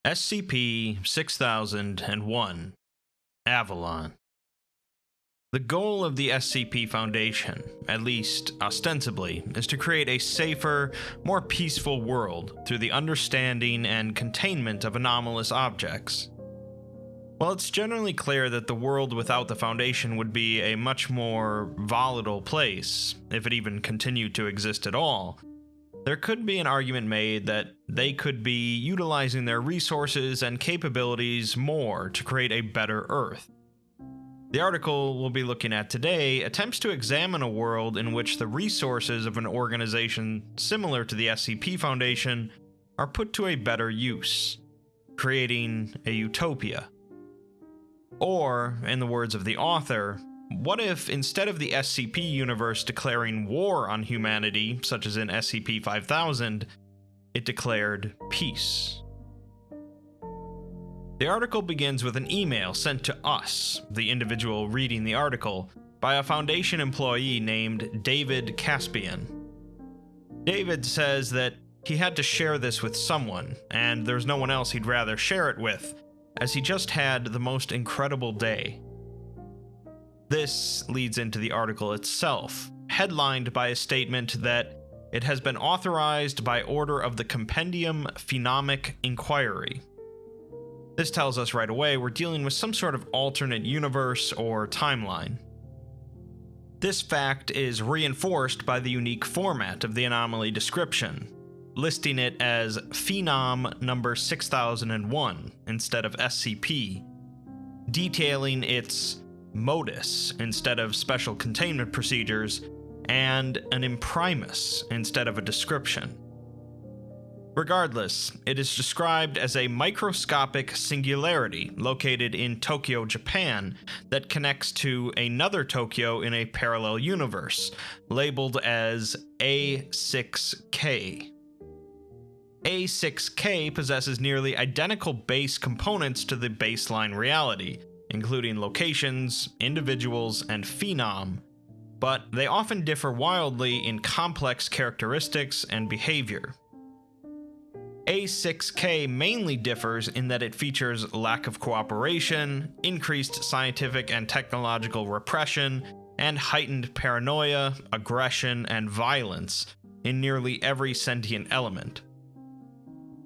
SCP-6001, Avalon. The goal of the SCP Foundation, at least ostensibly, is to create a safer, more peaceful world through the understanding and containment of anomalous objects. While it's generally clear that the world without the Foundation would be a much more volatile place, if it even continued to exist at all, there could be an argument made that they could be utilizing their resources and capabilities more to create a better Earth. The article we'll be looking at today attempts to examine a world in which the resources of an organization similar to the SCP Foundation are put to a better use, creating a utopia. Or, in the words of the author, what if instead of the SCP universe declaring war on humanity, such as in SCP-5000, it declared peace? The article begins with an email sent to us, the individual reading the article, by a Foundation employee named David Caspian. David says that he had to share this with someone, and there's no one else he'd rather share it with, as he just had the most incredible day. This leads into the article itself, headlined by a statement that it has been authorized by order of the Compendium Phenomic Inquiry. This tells us right away we're dealing with some sort of alternate universe or timeline. This fact is reinforced by the unique format of the anomaly description, listing it as Phenom number 6001 instead of SCP, detailing its modus instead of special containment procedures, and an imprimus instead of a description. Regardless, it is described as a microscopic singularity located in Tokyo, Japan, that connects to another Tokyo in a parallel universe, labeled as A6K. A6K possesses nearly identical base components to the baseline reality, including locations, individuals, and phenom, but they often differ wildly in complex characteristics and behavior. A6K mainly differs in that it features lack of cooperation, increased scientific and technological repression, and heightened paranoia, aggression, and violence in nearly every sentient element.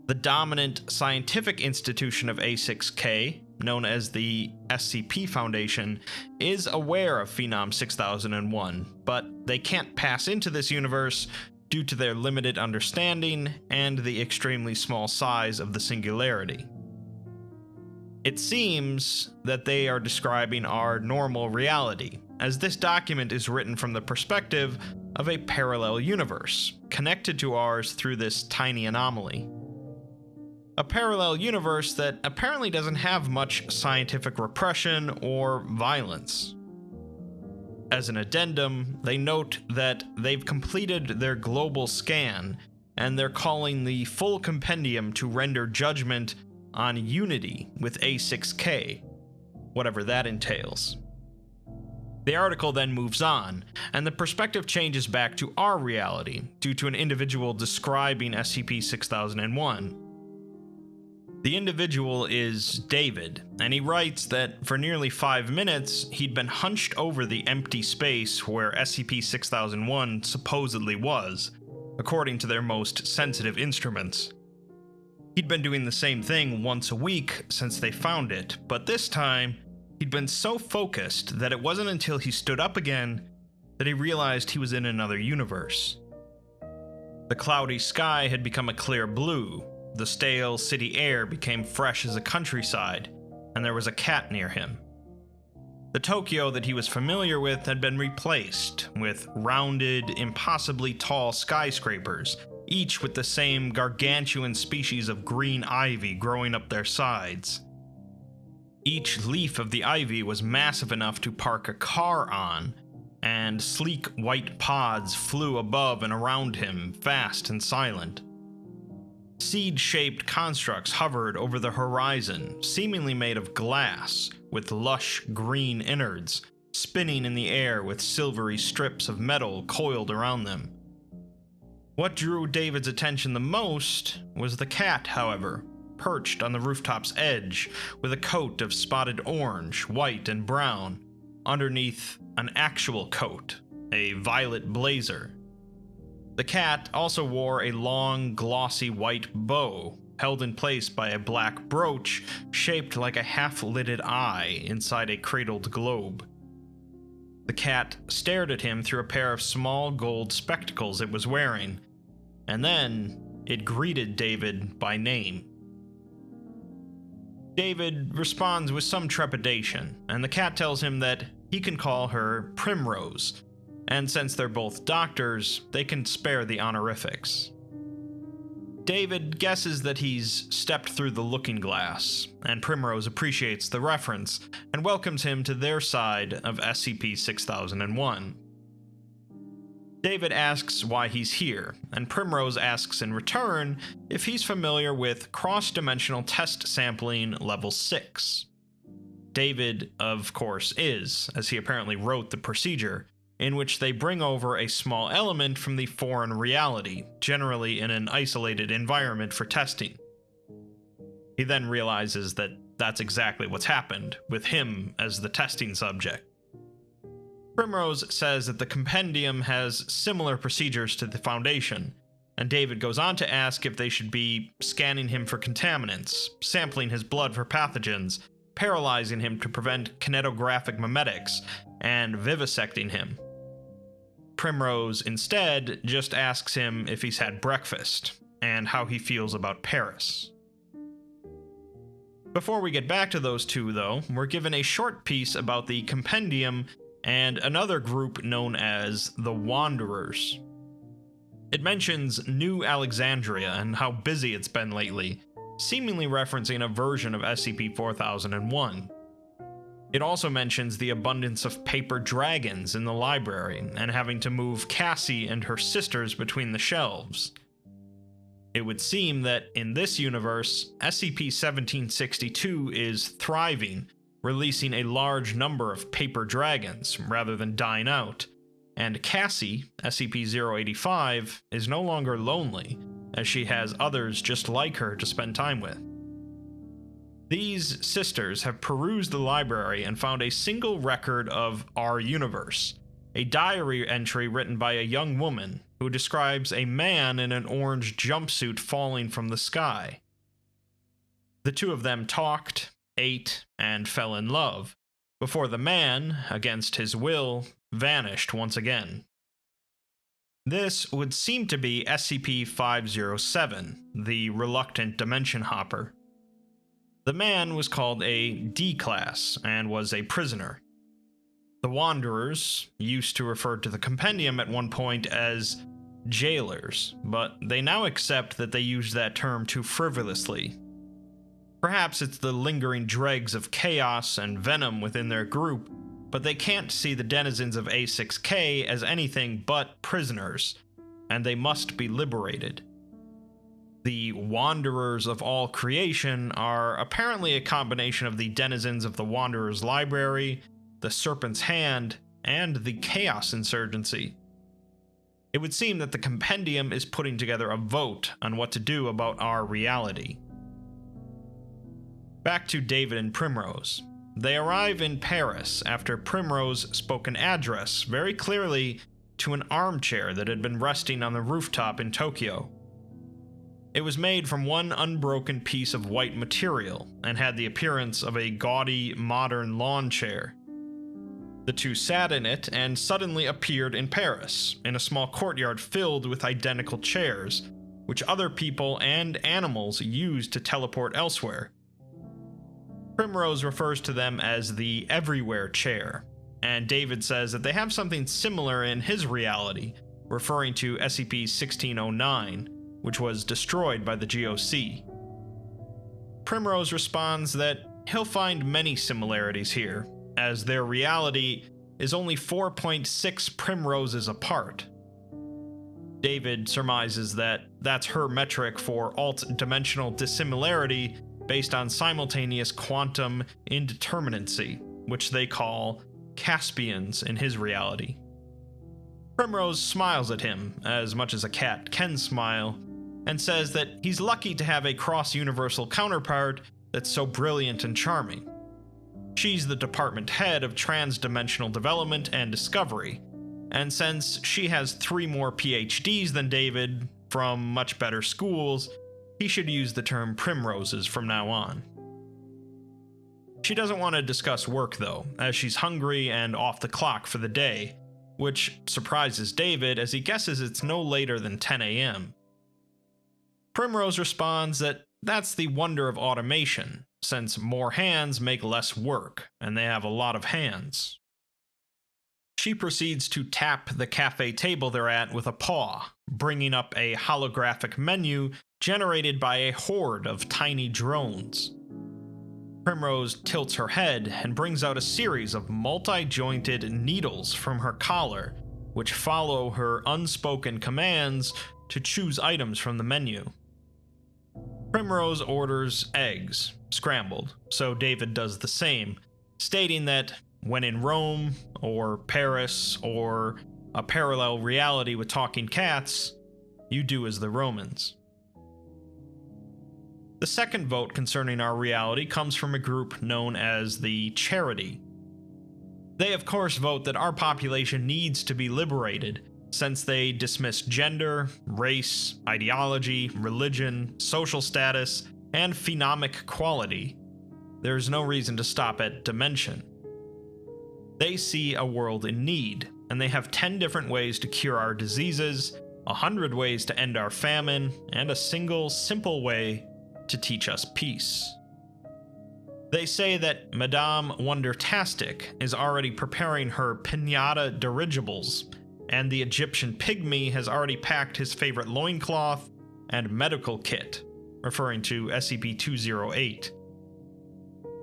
The dominant scientific institution of A6K, known as the SCP Foundation, is aware of Phenom 6001, but they can't pass into this universe due to their limited understanding and the extremely small size of the singularity. It seems that they are describing our normal reality, as this document is written from the perspective of a parallel universe, connected to ours through this tiny anomaly. A parallel universe that apparently doesn't have much scientific repression or violence. As an addendum, they note that they've completed their global scan, and they're calling the full compendium to render judgment on unity with A6K, whatever that entails. The article then moves on, and the perspective changes back to our reality due to an individual describing SCP-6001. The individual is David, and he writes that for nearly 5 minutes, he'd been hunched over the empty space where SCP-6001 supposedly was, according to their most sensitive instruments. He'd been doing the same thing once a week since they found it, but this time, he'd been so focused that it wasn't until he stood up again that he realized he was in another universe. The cloudy sky had become a clear blue. The stale city air became fresh as a countryside, and there was a cat near him. The Tokyo that he was familiar with had been replaced with rounded, impossibly tall skyscrapers, each with the same gargantuan species of green ivy growing up their sides. Each leaf of the ivy was massive enough to park a car on, and sleek white pods flew above and around him, fast and silent. Seed-shaped constructs hovered over the horizon, seemingly made of glass, with lush green innards, spinning in the air with silvery strips of metal coiled around them. What drew David's attention the most was the cat, however, perched on the rooftop's edge with a coat of spotted orange, white, and brown, underneath an actual coat, a violet blazer. The cat also wore a long, glossy white bow, held in place by a black brooch shaped like a half-lidded eye inside a cradled globe. The cat stared at him through a pair of small gold spectacles it was wearing, and then it greeted David by name. David responds with some trepidation, and the cat tells him that he can call her Primrose, and since they're both doctors, they can spare the honorifics. David guesses that he's stepped through the looking glass, and Primrose appreciates the reference and welcomes him to their side of SCP-6001. David asks why he's here, and Primrose asks in return if he's familiar with cross-dimensional test sampling level 6. David, of course, is, as he apparently wrote the procedure, in which they bring over a small element from the foreign reality, generally in an isolated environment for testing. He then realizes that that's exactly what's happened, with him as the testing subject. Primrose says that the compendium has similar procedures to the Foundation, and David goes on to ask if they should be scanning him for contaminants, sampling his blood for pathogens, paralyzing him to prevent kinetographic mimetics, and vivisecting him. Primrose instead just asks him if he's had breakfast, and how he feels about Paris. Before we get back to those two, though, we're given a short piece about the compendium and another group known as the Wanderers. It mentions New Alexandria and how busy it's been lately, seemingly referencing a version of SCP-4001. It also mentions the abundance of paper dragons in the library and having to move Cassie and her sisters between the shelves. It would seem that in this universe, SCP-1762 is thriving, releasing a large number of paper dragons rather than dying out, and Cassie, SCP-085, is no longer lonely, as she has others just like her to spend time with. These sisters have perused the library and found a single record of our universe, a diary entry written by a young woman who describes a man in an orange jumpsuit falling from the sky. The two of them talked, ate, and fell in love, before the man, against his will, vanished once again. This would seem to be SCP-507, the reluctant dimension hopper. The man was called a D-Class and was a prisoner. The Wanderers used to refer to the compendium at one point as jailers, but they now accept that they use that term too frivolously. Perhaps it's the lingering dregs of chaos and venom within their group, but they can't see the denizens of A6K as anything but prisoners, and they must be liberated. The Wanderers of all creation are apparently a combination of the denizens of the Wanderers Library, the Serpent's Hand, and the Chaos Insurgency. It would seem that the compendium is putting together a vote on what to do about our reality. Back to David and Primrose. They arrive in Paris after Primrose spoke an address very clearly to an armchair that had been resting on the rooftop in Tokyo. It was made from one unbroken piece of white material and had the appearance of a gaudy, modern lawn chair. The two sat in it and suddenly appeared in Paris, in a small courtyard filled with identical chairs, which other people and animals used to teleport elsewhere. Primrose refers to them as the Everywhere Chair, and David says that they have something similar in his reality, referring to SCP-1609, which was destroyed by the GOC. Primrose responds that he'll find many similarities here, as their reality is only 4.6 Primroses apart. David surmises that that's her metric for alt-dimensional dissimilarity based on simultaneous quantum indeterminacy, which they call Caspians in his reality. Primrose smiles at him, as much as a cat can smile, and says that he's lucky to have a cross-universal counterpart that's so brilliant and charming. She's the department head of trans-dimensional development and discovery, and since she has 3 more PhDs than David from much better schools, he should use the term primroses from now on. She doesn't want to discuss work though, as she's hungry and off the clock for the day, which surprises David as he guesses it's no later than 10 a.m. Primrose responds that that's the wonder of automation, since more hands make less work, and they have a lot of hands. She proceeds to tap the cafe table they're at with a paw, bringing up a holographic menu generated by a horde of tiny drones. Primrose tilts her head and brings out a series of multi-jointed needles from her collar, which follow her unspoken commands to choose items from the menu. Primrose orders eggs, scrambled, so David does the same, stating that when in Rome, or Paris, or a parallel reality with talking cats, you do as the Romans. The second vote concerning our reality comes from a group known as the Charity. They of course vote that our population needs to be liberated, since they dismiss gender, race, ideology, religion, social status, and phenomic quality. There's no reason to stop at dimension. They see a world in need, and they have 10 different ways to cure our diseases, 100 ways to end our famine, and a single, simple way to teach us peace. They say that Madame Wondertastic is already preparing her pinata dirigibles, and the Egyptian pygmy has already packed his favorite loincloth and medical kit, referring to SCP-6008.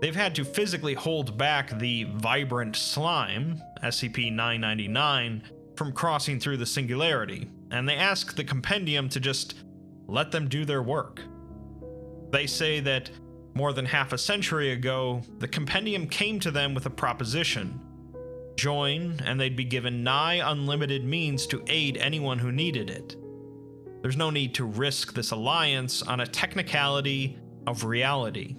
They've had to physically hold back the vibrant slime, SCP-999, from crossing through the singularity, and they ask the compendium to just let them do their work. They say that more than half a century ago, the compendium came to them with a proposition. Join, and they'd be given nigh unlimited means to aid anyone who needed it. There's no need to risk this alliance on a technicality of reality.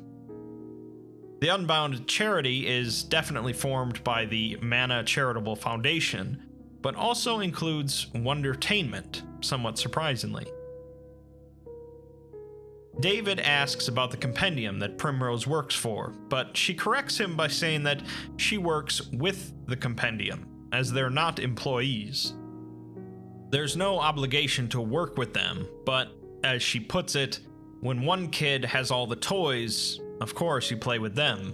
The Unbounded Charity is definitely formed by the Mana Charitable Foundation, but also includes Wondertainment, somewhat surprisingly. David asks about the compendium that Primrose works for, but she corrects him by saying that she works with the compendium, as they're not employees. There's no obligation to work with them, but as she puts it, when one kid has all the toys, of course you play with them.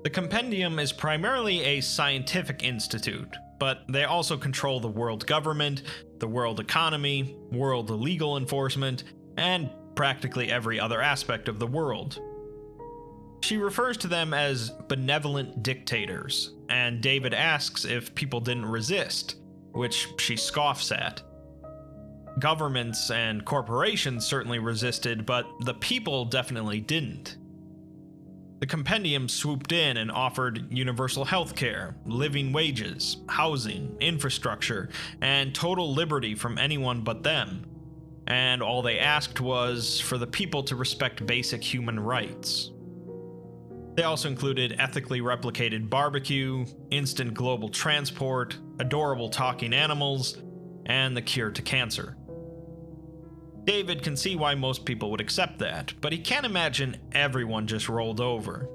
The compendium is primarily a scientific institute, but they also control the world government, the world economy, world legal enforcement, and practically every other aspect of the world. She refers to them as benevolent dictators, and David asks if people didn't resist, which she scoffs at. Governments and corporations certainly resisted, but the people definitely didn't. The compendium swooped in and offered universal healthcare, living wages, housing, infrastructure, and total liberty from anyone but them. And all they asked was for the people to respect basic human rights. They also included ethically replicated barbecue, instant global transport, adorable talking animals, and the cure to cancer. David can see why most people would accept that, but he can't imagine everyone just rolled over.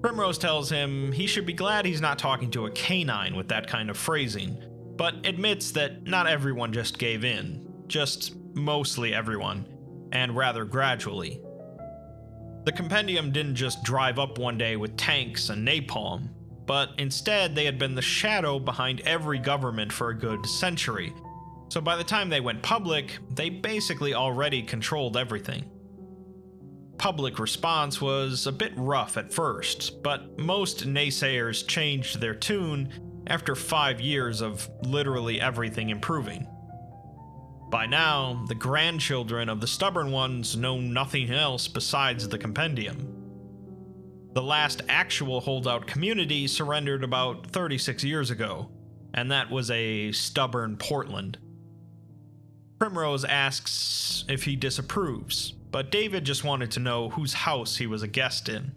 Primrose tells him he should be glad he's not talking to a canine with that kind of phrasing, but admits that not everyone just gave in, just mostly everyone, and rather gradually. The compendium didn't just drive up one day with tanks and napalm, but instead they had been the shadow behind every government for a good century, so by the time they went public, they basically already controlled everything. Public response was a bit rough at first, but most naysayers changed their tune after 5 years of literally everything improving. By now, the grandchildren of the stubborn ones know nothing else besides the compendium. The last actual holdout community surrendered about 36 years ago, and that was a stubborn Portland. Primrose asks if he disapproves, but David just wanted to know whose house he was a guest in.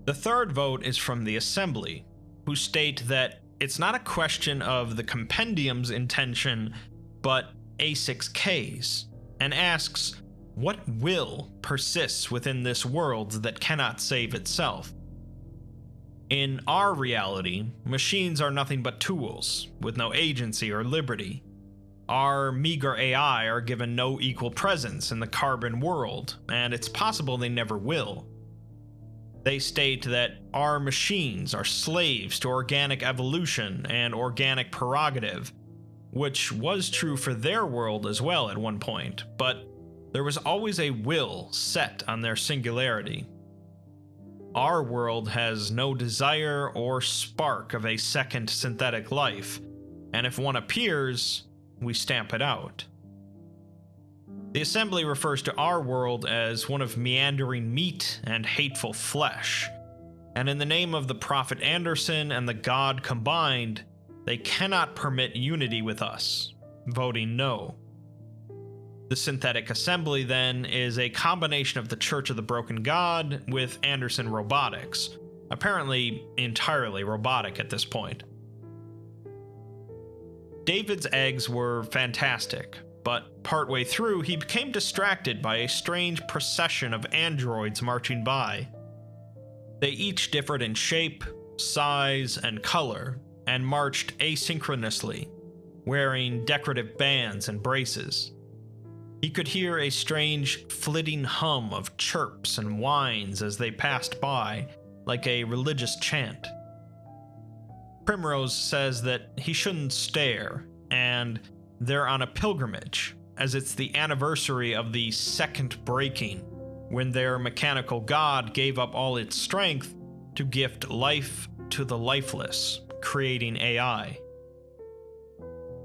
The third vote is from the Assembly, who state that it's not a question of the Compendium's intention, but A6K's, and asks what will persists within this world that cannot save itself. In our reality, machines are nothing but tools, with no agency or liberty. Our meager AI are given no equal presence in the carbon world, and it's possible they never will. They state that our machines are slaves to organic evolution and organic prerogative, which was true for their world as well at one point, but there was always a will set on their singularity. Our world has no desire or spark of a second synthetic life, and if one appears, we stamp it out. The Assembly refers to our world as one of meandering meat and hateful flesh, and in the name of the Prophet Anderson and the God combined, they cannot permit unity with us, voting no. The Synthetic Assembly, then, is a combination of the Church of the Broken God with Anderson Robotics, apparently entirely robotic at this point. David's eggs were fantastic, but partway through he became distracted by a strange procession of androids marching by. They each differed in shape, size, and color, and marched asynchronously, wearing decorative bands and braces. He could hear a strange flitting hum of chirps and whines as they passed by, like a religious chant. Primrose says that he shouldn't stare, and they're on a pilgrimage, as it's the anniversary of the second breaking, when their mechanical god gave up all its strength to gift life to the lifeless, creating AI.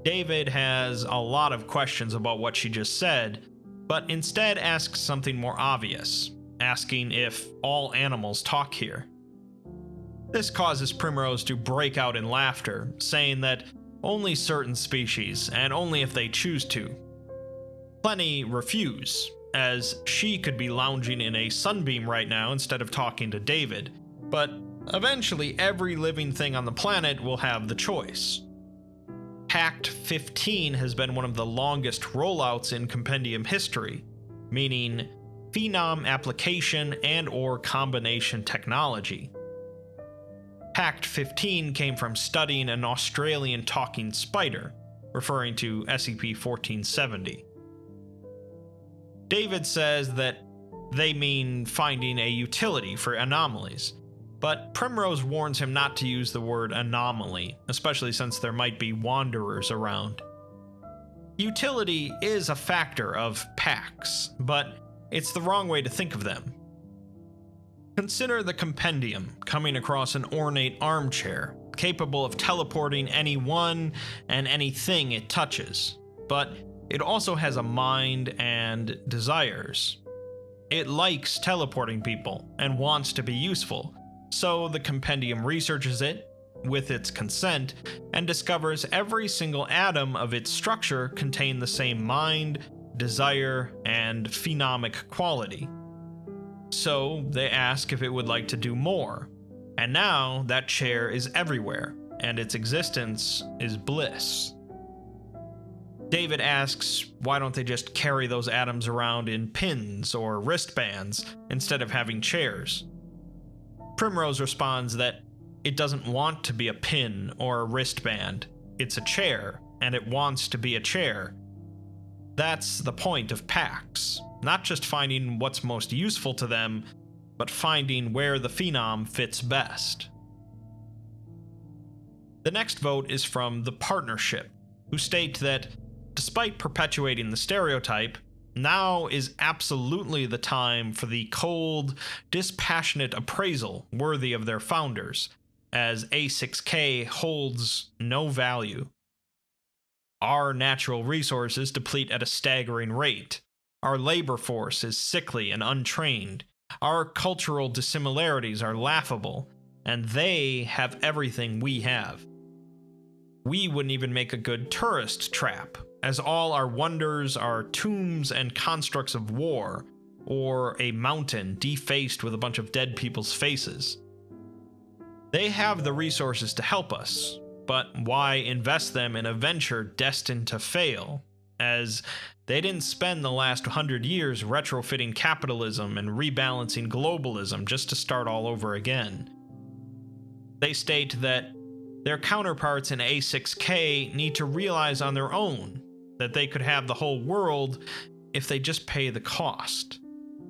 David has a lot of questions about what she just said, but instead asks something more obvious, asking if all animals talk here. This causes Primrose to break out in laughter, saying that only certain species, and only if they choose to. Plenty refuse, as she could be lounging in a sunbeam right now instead of talking to David, but eventually every living thing on the planet will have the choice. Pact 15 has been one of the longest rollouts in Compendium history, meaning phenom application and/or combination technology. Pact 15 came from studying an Australian talking spider, referring to SCP-1470. David says that they mean finding a utility for anomalies, but Primrose warns him not to use the word anomaly, especially since there might be wanderers around. Utility is a factor of pacts, but it's the wrong way to think of them. Consider the Compendium coming across an ornate armchair, capable of teleporting anyone and anything it touches, but it also has a mind and desires. It likes teleporting people and wants to be useful, so the Compendium researches it, with its consent, and discovers every single atom of its structure contained the same mind, desire, and phenomic quality. So they ask if it would like to do more, and now that chair is everywhere, and its existence is bliss. David asks why don't they just carry those atoms around in pins or wristbands instead of having chairs. Primrose responds that it doesn't want to be a pin or a wristband, it's a chair, and it wants to be a chair. That's the point of pacts. Not just finding what's most useful to them, but finding where the phenom fits best. The next vote is from the Partnership, who state that, despite perpetuating the stereotype, now is absolutely the time for the cold, dispassionate appraisal worthy of their founders, as A6K holds no value. Our natural resources deplete at a staggering rate. Our labor force is sickly and untrained. Our cultural dissimilarities are laughable, and they have everything we have. We wouldn't even make a good tourist trap, as all our wonders are tombs and constructs of war, or a mountain defaced with a bunch of dead people's faces. They have the resources to help us, but why invest them in a venture destined to fail, as they didn't spend the last 100 years retrofitting capitalism and rebalancing globalism just to start all over again. They state that their counterparts in A6K need to realize on their own that they could have the whole world if they just pay the cost,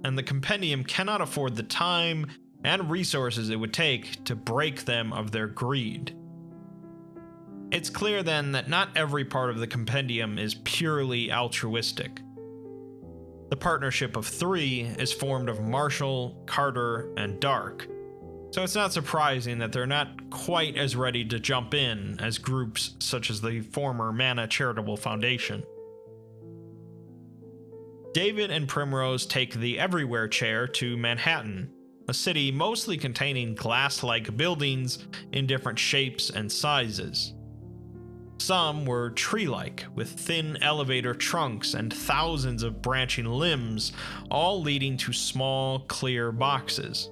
and the compendium cannot afford the time and resources it would take to break them of their greed. It's clear then that not every part of the compendium is purely altruistic. The Partnership of Three is formed of Marshall, Carter, and Dark, so it's not surprising that they're not quite as ready to jump in as groups such as the former Mana Charitable Foundation. David and Primrose take the Everywhere chair to Manhattan, a city mostly containing glass-like buildings in different shapes and sizes. Some were tree-like, with thin elevator trunks and thousands of branching limbs, all leading to small, clear boxes.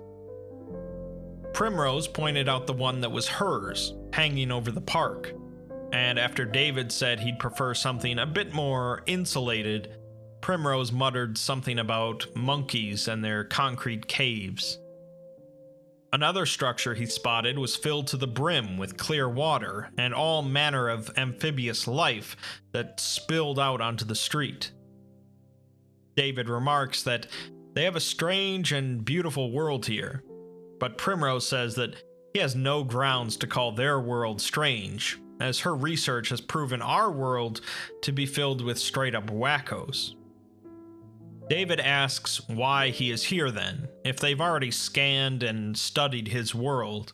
Primrose pointed out the one that was hers, hanging over the park, and after David said he'd prefer something a bit more insulated, Primrose muttered something about monkeys and their concrete caves. Another structure he spotted was filled to the brim with clear water and all manner of amphibious life that spilled out onto the street. David remarks that they have a strange and beautiful world here, but Primrose says that he has no grounds to call their world strange, as her research has proven our world to be filled with straight-up wackos. David asks why he is here then, if they've already scanned and studied his world,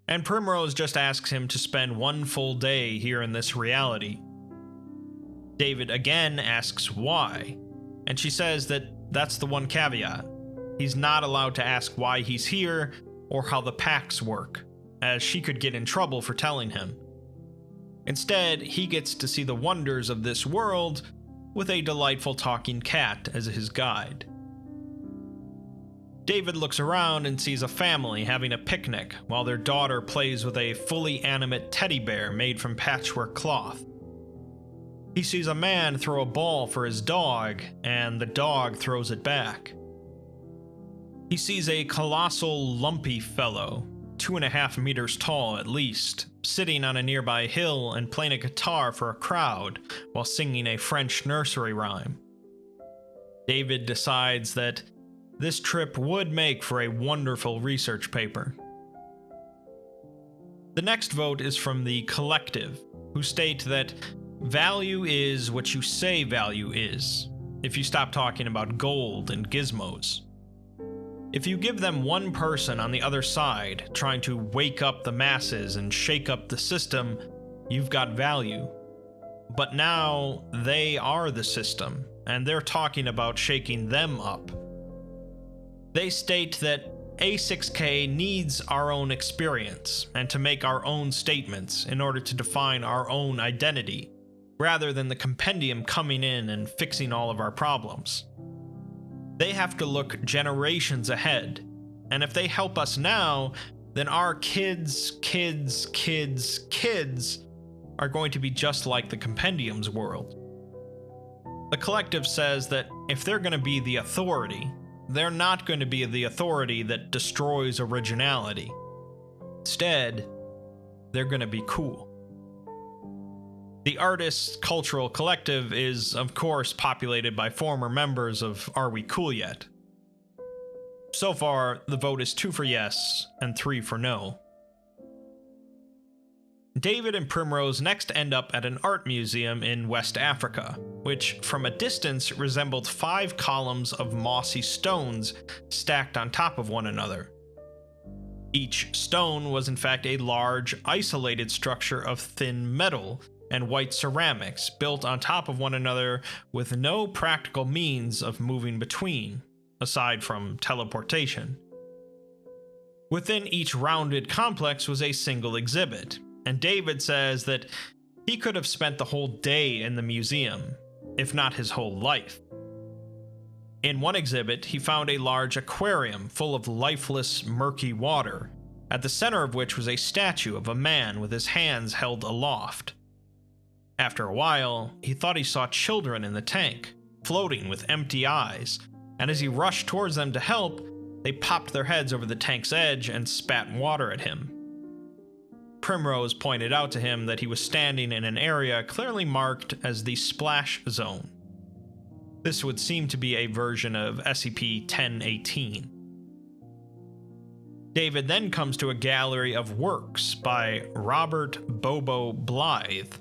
and Primrose just asks him to spend one full day here in this reality. David again asks why, and she says that that's the one caveat. He's not allowed to ask why he's here or how the packs work, as she could get in trouble for telling him. Instead, he gets to see the wonders of this world with a delightful talking cat as his guide. David looks around and sees a family having a picnic while their daughter plays with a fully animate teddy bear made from patchwork cloth. He sees a man throw a ball for his dog, and the dog throws it back. He sees a colossal, lumpy fellow, 2.5 meters tall at least, sitting on a nearby hill and playing a guitar for a crowd while singing a French nursery rhyme. David decides that this trip would make for a wonderful research paper. The next vote is from the Collective, who state that value is what you say value is, if you stop talking about gold and gizmos. If you give them one person on the other side trying to wake up the masses and shake up the system, you've got value. But now they are the system, and they're talking about shaking them up. They state that A6K needs our own experience and to make our own statements in order to define our own identity, rather than the compendium coming in and fixing all of our problems. They have to look generations ahead, and if they help us now, then our kids' are going to be just like the compendium's world. The Collective says that if they're going to be the authority, they're not going to be the authority that destroys originality. Instead, they're going to be cool. The Artists Cultural Collective is, of course, populated by former members of Are We Cool Yet? So far, the vote is 2 for yes and 3 for no. David and Primrose next end up at an art museum in West Africa, which from a distance resembled 5 columns of mossy stones stacked on top of one another. Each stone was in fact a large, isolated structure of thin metal and white ceramics built on top of one another with no practical means of moving between, aside from teleportation. Within each rounded complex was a single exhibit, and David says that He could have spent the whole day in the museum, if not his whole life. In one exhibit, he found a large aquarium full of lifeless, murky water, at the center of which was a statue of a man with his hands held aloft. After a while, he thought he saw children in the tank, floating with empty eyes, and as he rushed towards them to help, they popped their heads over the tank's edge and spat water at him. Primrose pointed out to him that he was standing in an area clearly marked as the splash zone. This would seem to be a version of SCP-1018. David then comes to a gallery of works by Robert Bobo Blythe,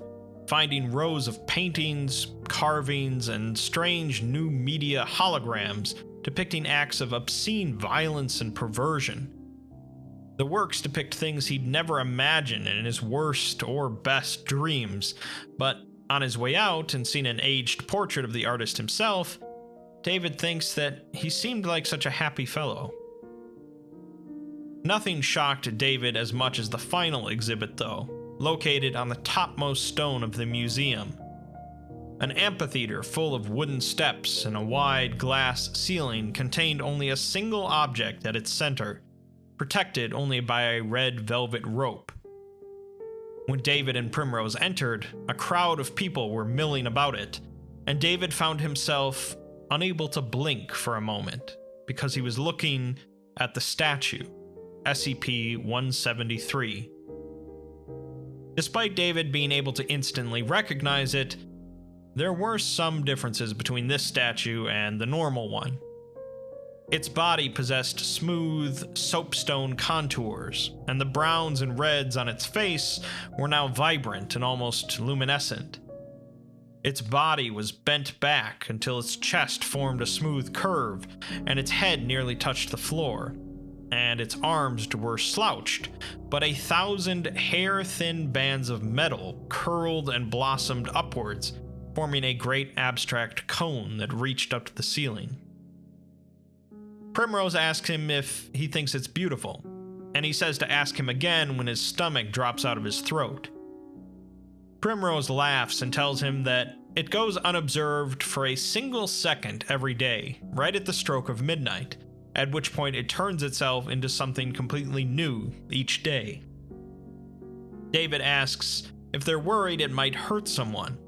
finding rows of paintings, carvings, and strange new media holograms depicting acts of obscene violence and perversion. The works depict things he'd never imagined in his worst or best dreams, but on his way out and seeing an aged portrait of the artist himself, David thinks that he seemed like such a happy fellow. Nothing shocked David as much as the final exhibit, though, located on the topmost stone of the museum. An amphitheater full of wooden steps and a wide glass ceiling contained only a single object at its center, protected only by a red velvet rope. When David and Primrose entered, a crowd of people were milling about it, and David found himself unable to blink for a moment because he was looking at the statue, SCP-173. Despite David being able to instantly recognize it, there were some differences between this statue and the normal one. Its body possessed smooth, soapstone contours, and the browns and reds on its face were now vibrant and almost luminescent. Its body was bent back until its chest formed a smooth curve, and its head nearly touched the floor, and its arms were slouched, but 1,000 hair-thin bands of metal curled and blossomed upwards, forming a great abstract cone that reached up to the ceiling. Primrose asks him if he thinks it's beautiful, and he says to ask him again when his stomach drops out of his throat. Primrose laughs and tells him that it goes unobserved for a single second every day, right at the stroke of midnight, at which point it turns itself into something completely new each day. David asks if they're worried it might hurt someone,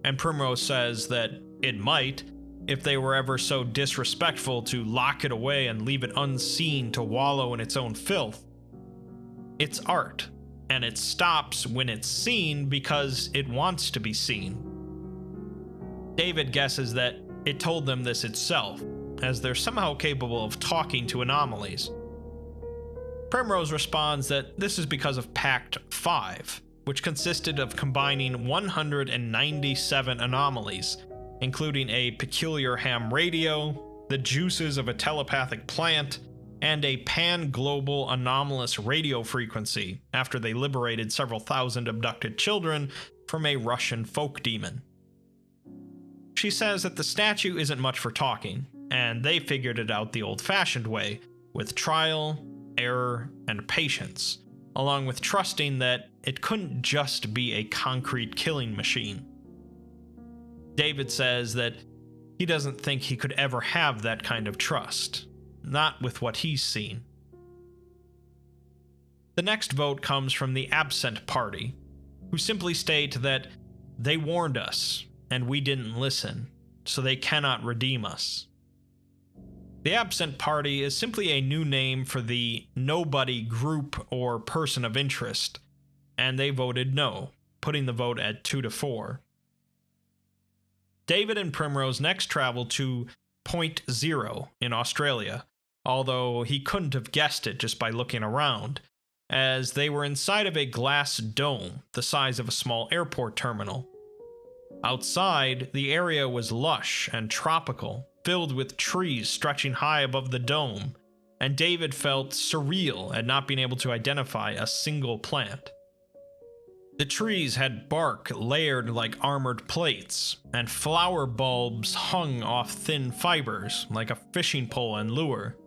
and Primrose says that it might, if they were ever so disrespectful to lock it away and leave it unseen to wallow in its own filth. It's art, and it stops when it's seen because it wants to be seen. David guesses that it told them this itself, as they're somehow capable of talking to anomalies. Primrose responds that this is because of Pact 5, which consisted of combining 197 anomalies, including a peculiar ham radio, the juices of a telepathic plant, and a pan-global anomalous radio frequency after they liberated several thousand abducted children from a Russian folk demon. She says that the statue isn't much for talking, and they figured it out the old-fashioned way, with trial, error, and patience, along with trusting that it couldn't just be a concrete killing machine. David says that he doesn't think he could ever have that kind of trust, not with what he's seen. The next vote comes from the absent party, who simply state that they warned us and we didn't listen, so they cannot redeem us. The absent party is simply a new name for the nobody group or person of interest, and they voted no, putting the vote at 2-4. David and Primrose next traveled to Point Zero in Australia, although he couldn't have guessed it just by looking around, as they were inside of a glass dome the size of a small airport terminal. Outside, the area was lush and tropical, filled with trees stretching high above the dome, and David felt surreal at not being able to identify a single plant. The trees had bark layered like armored plates, and flower bulbs hung off thin fibers like a fishing pole and lure.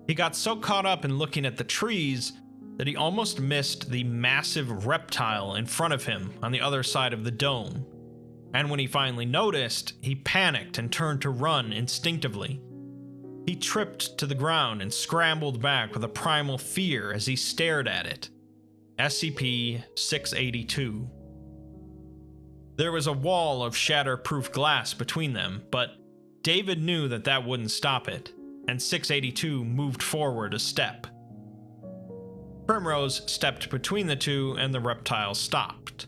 He got so caught up in looking at the trees that he almost missed the massive reptile in front of him on the other side of the dome. And when he finally noticed, he panicked and turned to run instinctively. He tripped to the ground and scrambled back with a primal fear as he stared at it. SCP-682. There was a wall of shatterproof glass between them, but David knew that that wouldn't stop it, and 682 moved forward a step. Primrose stepped between the two and the reptile stopped.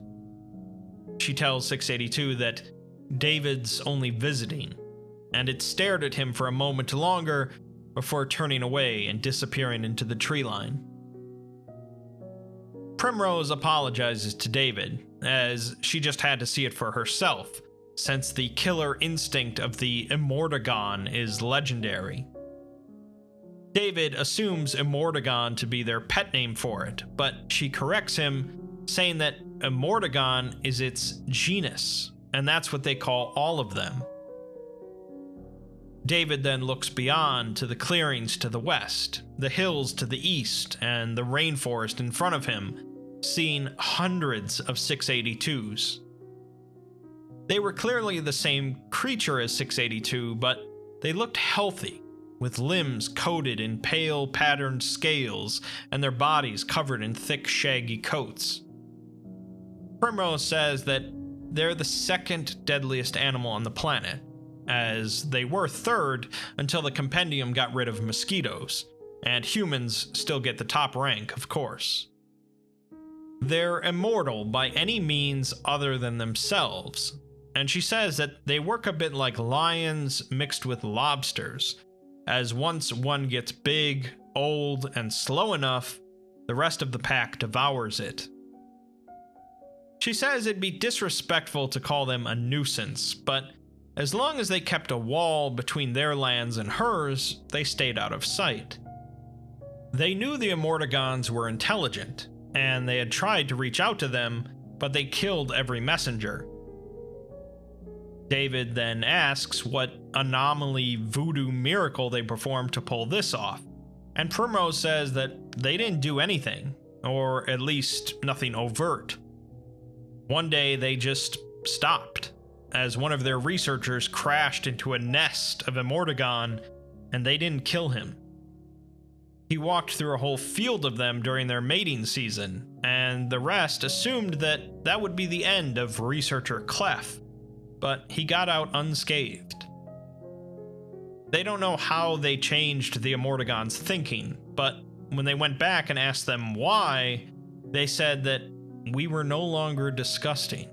She tells 682 that David's only visiting, and it stared at him for a moment longer before turning away and disappearing into the tree line. Primrose apologizes to David, as she just had to see it for herself, since the killer instinct of the Immortagon is legendary. David assumes Immortagon to be their pet name for it, but she corrects him, saying that Immortagon is its genus, and that's what they call all of them. David then looks beyond to the clearings to the west, the hills to the east, and the rainforest in front of him, seeing hundreds of 682s. They were clearly the same creature as 682, but they looked healthy, with limbs coated in pale patterned scales and their bodies covered in thick shaggy coats. Primrose says that they're the second deadliest animal on the planet, as they were third until the compendium got rid of mosquitoes, and humans still get the top rank, of course. They're immortal by any means other than themselves, and she says that they work a bit like lions mixed with lobsters, as once one gets big, old, and slow enough, the rest of the pack devours it. She says it'd be disrespectful to call them a nuisance, but as long as they kept a wall between their lands and hers, they stayed out of sight. They knew the Immortagons were intelligent, and they had tried to reach out to them, but they killed every messenger. David then asks what anomaly voodoo miracle they performed to pull this off, and Primrose says that they didn't do anything, or at least nothing overt. One day they just stopped, as one of their researchers crashed into a nest of Immortagon, and they didn't kill him. He walked through a whole field of them during their mating season, and the rest assumed that that would be the end of researcher Clef, but he got out unscathed. They don't know how they changed the Immortagon's thinking, but when they went back and asked them why, they said that we were no longer disgusting.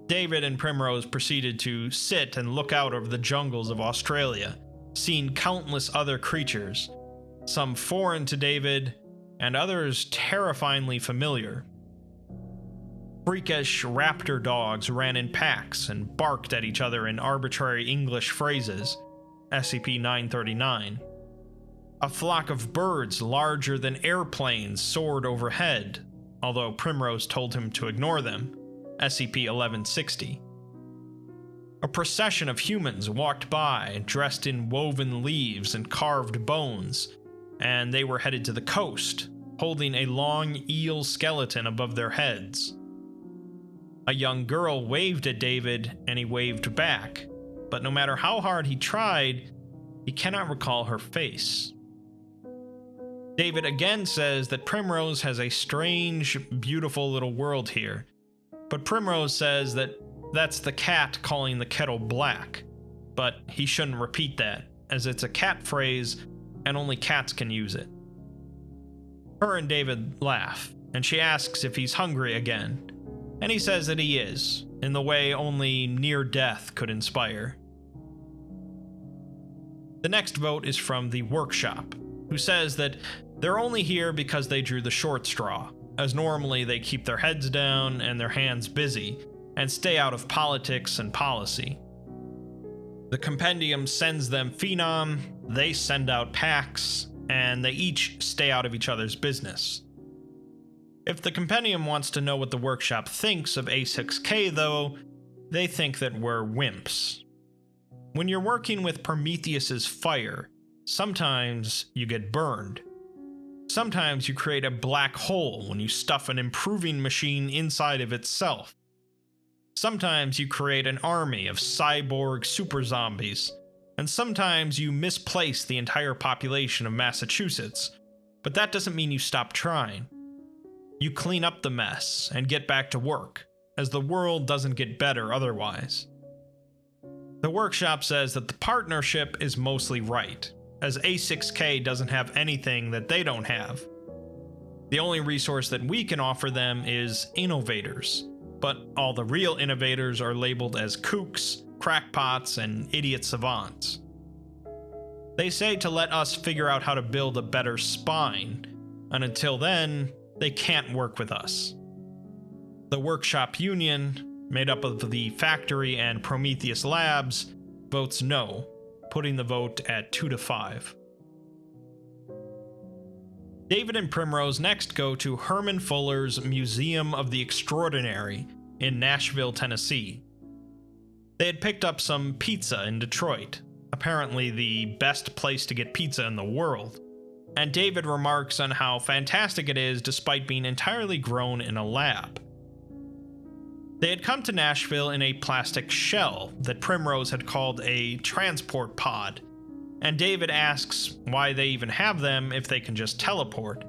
David and Primrose proceeded to sit and look out over the jungles of Australia, seeing countless other creatures, some foreign to David, and others terrifyingly familiar. Freakish raptor dogs ran in packs and barked at each other in arbitrary English phrases, SCP-939. A flock of birds larger than airplanes soared overhead, although Primrose told him to ignore them, SCP-1160. A procession of humans walked by, dressed in woven leaves and carved bones, and they were headed to the coast, holding a long eel skeleton above their heads. A young girl waved at David, and he waved back, but no matter how hard he tried, he cannot recall her face. David again says that Primrose has a strange, beautiful little world here, but Primrose says that that's the cat calling the kettle black, but he shouldn't repeat that, as it's a cat phrase and only cats can use it. Her and David laugh, and she asks if he's hungry again, and he says that he is, in the way only near death could inspire. The next vote is from the workshop, who says that they're only here because they drew the short straw, as normally they keep their heads down and their hands busy, and stay out of politics and policy. The compendium sends them phenom, they send out packs, and they each stay out of each other's business. If the compendium wants to know what the workshop thinks of A6K, though, they think that we're wimps. When you're working with Prometheus's fire, sometimes you get burned. Sometimes you create a black hole when you stuff an improving machine inside of itself. Sometimes you create an army of cyborg super zombies, and sometimes you misplace the entire population of Massachusetts, but that doesn't mean you stop trying. You clean up the mess and get back to work, as the world doesn't get better otherwise. The workshop says that the partnership is mostly right, as A6K doesn't have anything that they don't have. The only resource that we can offer them is innovators, but all the real innovators are labeled as kooks, crackpots, and idiot savants. They say to let us figure out how to build a better spine, and until then, they can't work with us. The workshop union, made up of the factory and Prometheus Labs, votes no, putting the vote at 2-5. David and Primrose next go to Herman Fuller's Museum of the Extraordinary in Nashville, Tennessee. They had picked up some pizza in Detroit, apparently the best place to get pizza in the world, and David remarks on how fantastic it is despite being entirely grown in a lab. They had come to Nashville in a plastic shell that Primrose had called a transport pod, and David asks why they even have them if they can just teleport.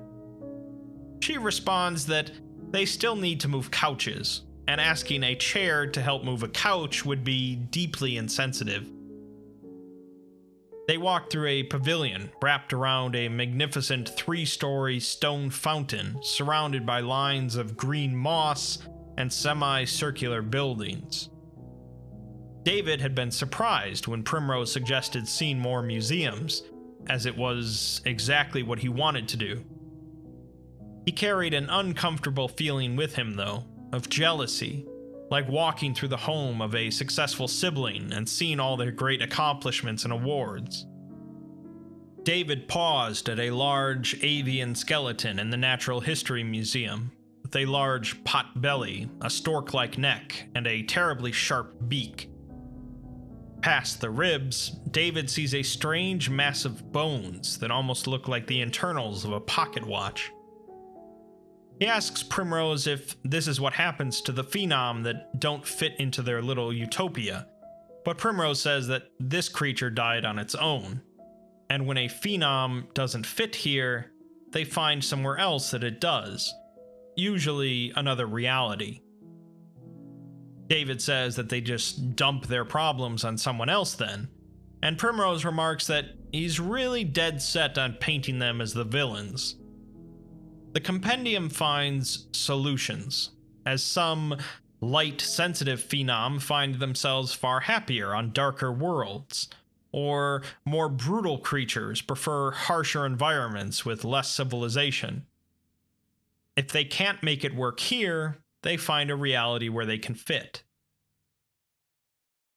She responds that they still need to move couches, and asking a chair to help move a couch would be deeply insensitive. They walk through a pavilion wrapped around a magnificent 3-story stone fountain surrounded by lines of green moss and semi-circular buildings. David had been surprised when Primrose suggested seeing more museums, as it was exactly what he wanted to do. He carried an uncomfortable feeling with him, though, of jealousy, like walking through the home of a successful sibling and seeing all their great accomplishments and awards. David paused at a large avian skeleton in the Natural History Museum, with a large pot belly, a stork-like neck, and a terribly sharp beak. Past the ribs, David sees a strange mass of bones that almost look like the internals of a pocket watch. He asks Primrose if this is what happens to the phenom that don't fit into their little utopia, but Primrose says that this creature died on its own, and when a phenom doesn't fit here, they find somewhere else that it does, usually another reality. David says that they just dump their problems on someone else then, and Primrose remarks that he's really dead set on painting them as the villains. The compendium finds solutions, as some light-sensitive phenom find themselves far happier on darker worlds, or more brutal creatures prefer harsher environments with less civilization. If they can't make it work here, they find a reality where they can fit.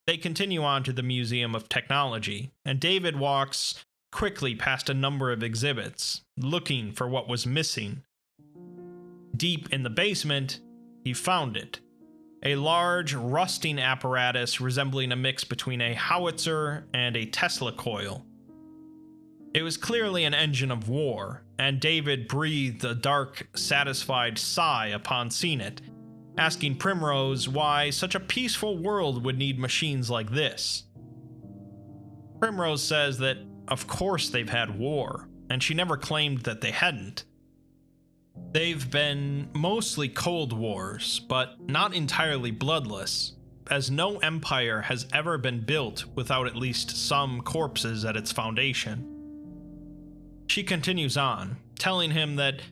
They continue on to the Museum of Technology, and David walks quickly past a number of exhibits, looking for what was missing. Deep in the basement, he found it. A large, rusting apparatus resembling a mix between a howitzer and a Tesla coil. It was clearly an engine of war, and David breathed a dark, satisfied sigh upon seeing it, asking Primrose why such a peaceful world would need machines like this. Primrose says that, of course they've had war, and she never claimed that they hadn't. They've been mostly cold wars, but not entirely bloodless, as no empire has ever been built without at least some corpses at its foundation. She continues on, telling him that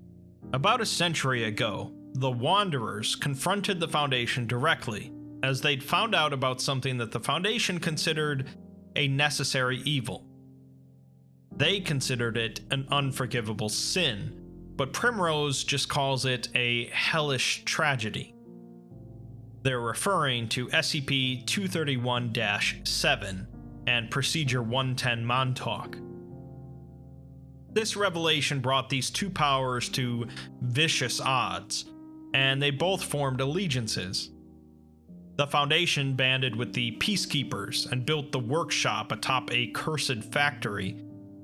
about a century ago, the Wanderers confronted the Foundation directly, as they'd found out about something that the Foundation considered a necessary evil. They considered it an unforgivable sin, but Primrose just calls it a hellish tragedy. They're referring to SCP-231-7 and Procedure 110 Montauk. This revelation brought these two powers to vicious odds, and they both formed allegiances. The Foundation banded with the Peacekeepers and built the workshop atop a cursed factory,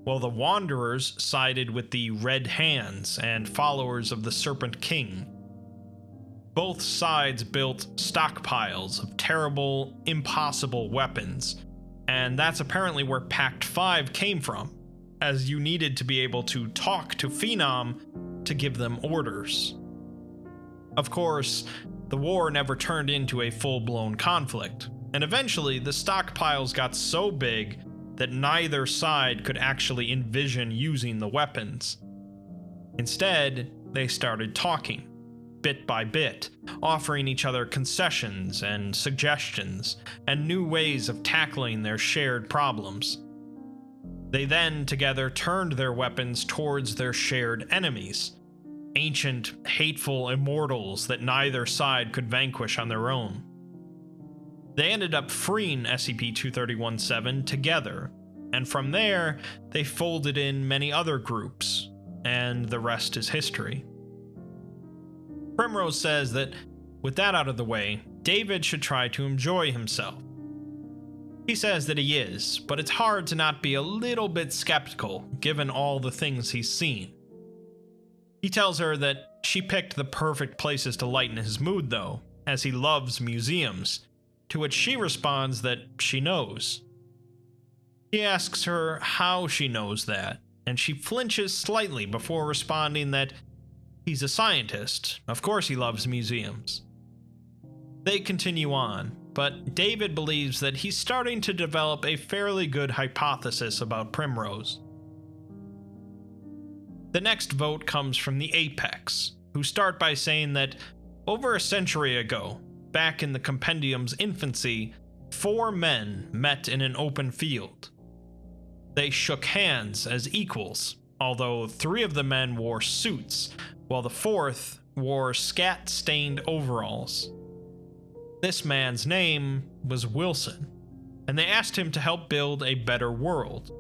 while the Wanderers sided with the Red Hands and followers of the Serpent King. Both sides built stockpiles of terrible, impossible weapons, and that's apparently where Pact 5 came from, as you needed to be able to talk to Phenom to give them orders. Of course, the war never turned into a full-blown conflict, and eventually the stockpiles got so big that neither side could actually envision using the weapons. Instead, they started talking, bit by bit, offering each other concessions and suggestions, and new ways of tackling their shared problems. They then, together, turned their weapons towards their shared enemies, ancient, hateful immortals that neither side could vanquish on their own. They ended up freeing SCP-231-7 together, and from there, they folded in many other groups, and the rest is history. Primrose says that, with that out of the way, David should try to enjoy himself. He says that he is, but it's hard to not be a little bit skeptical given all the things he's seen. He tells her that she picked the perfect places to lighten his mood though, as he loves museums, to which she responds that she knows. He asks her how she knows that, and she flinches slightly before responding that he's a scientist, of course he loves museums. They continue on, but David believes that he's starting to develop a fairly good hypothesis about Primrose. The next vote comes from the Apex, who start by saying that over a century ago, back in the Compendium's infancy, 4 men met in an open field. They shook hands as equals, although 3 of the men wore suits, while the 4th wore scat-stained overalls. This man's name was Wilson, and they asked him to help build a better world.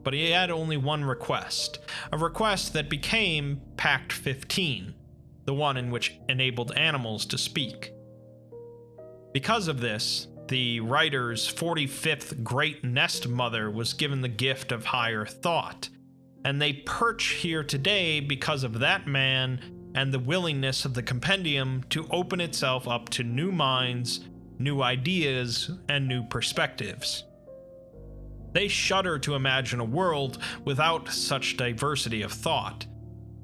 But he had only one request, a request that became Pact 15, the one in which enabled animals to speak. Because of this, the writer's 45th Great Nest Mother was given the gift of higher thought, and they perch here today because of that man and the willingness of the Compendium to open itself up to new minds, new ideas, and new perspectives. They shudder to imagine a world without such diversity of thought,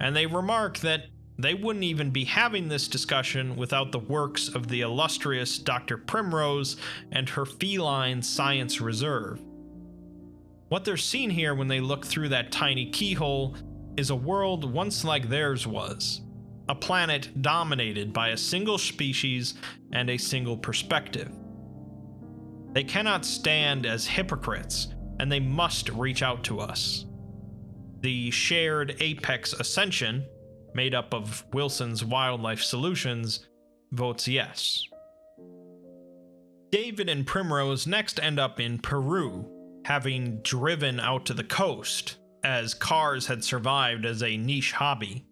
and they remark that they wouldn't even be having this discussion without the works of the illustrious Dr. Primrose and her feline science reserve. What they're seeing here when they look through that tiny keyhole is a world once like theirs was, a planet dominated by a single species and a single perspective. They cannot stand as hypocrites, and they must reach out to us. The shared Apex Ascension, made up of Wilson's Wildlife Solutions, votes yes. David and Primrose next end up in Peru, having driven out to the coast, as cars had survived as a niche hobby.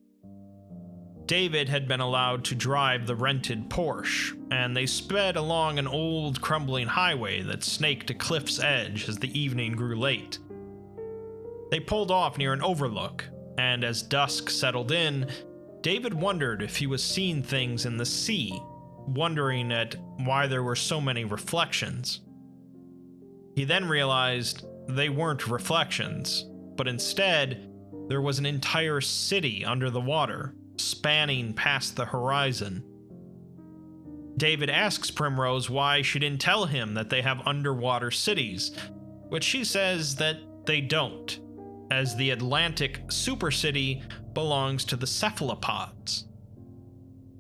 David had been allowed to drive the rented Porsche, and they sped along an old, crumbling highway that snaked a cliff's edge as the evening grew late. They pulled off near an overlook, and as dusk settled in, David wondered if he was seeing things in the sea, wondering at why there were so many reflections. He then realized they weren't reflections, but instead, there was an entire city under the water, spanning past the horizon. David asks Primrose why she didn't tell him that they have underwater cities, which she says that they don't, as the Atlantic supercity belongs to the cephalopods.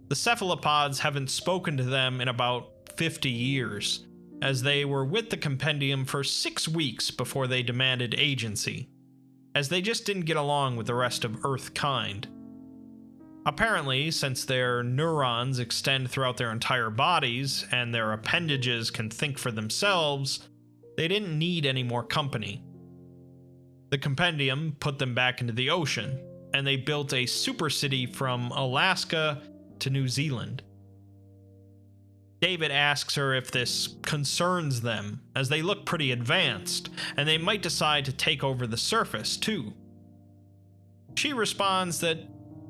The cephalopods haven't spoken to them in about 50 years, as they were with the Compendium for 6 weeks before they demanded agency, as they just didn't get along with the rest of Earth kind. Apparently, since their neurons extend throughout their entire bodies and their appendages can think for themselves, they didn't need any more company. The Compendium put them back into the ocean, and they built a supercity from Alaska to New Zealand. David asks her if this concerns them, as they look pretty advanced, and they might decide to take over the surface too. She responds that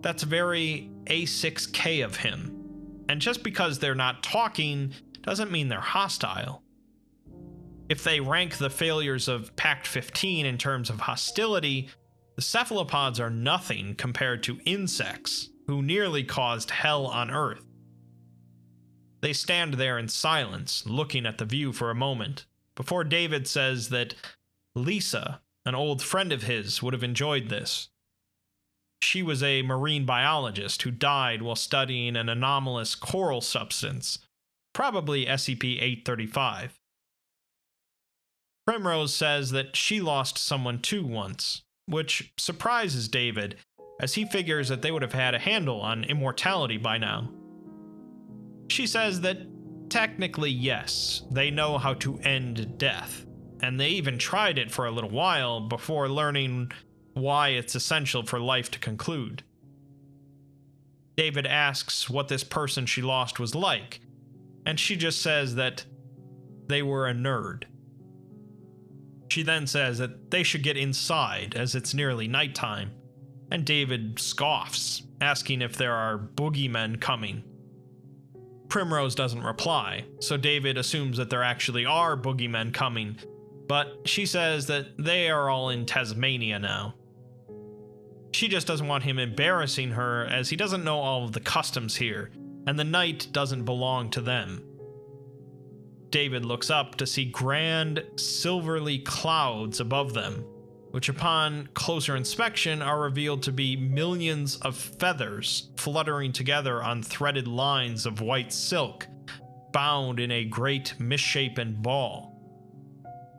that's very A6K of him, and just because they're not talking doesn't mean they're hostile. If they rank the failures of Pact 15 in terms of hostility, the cephalopods are nothing compared to insects, who nearly caused hell on Earth. They stand there in silence, looking at the view for a moment, before David says that Lisa, an old friend of his, would have enjoyed this. She was a marine biologist who died while studying an anomalous coral substance, probably SCP-835. Primrose says that she lost someone too once, which surprises David, as he figures that they would have had a handle on immortality by now. She says that technically yes, they know how to end death, and they even tried it for a little while before learning why it's essential for life to conclude. David asks what this person she lost was like, and she just says that they were a nerd. She then says that they should get inside as it's nearly nighttime, and David scoffs, asking if there are boogeymen coming. Primrose doesn't reply, so David assumes that there actually are boogeymen coming, but she says that they are all in Tasmania now. She just doesn't want him embarrassing her, as he doesn't know all of the customs here, and the night doesn't belong to them. David looks up to see grand, silvery clouds above them, which upon closer inspection are revealed to be millions of feathers fluttering together on threaded lines of white silk, bound in a great misshapen ball.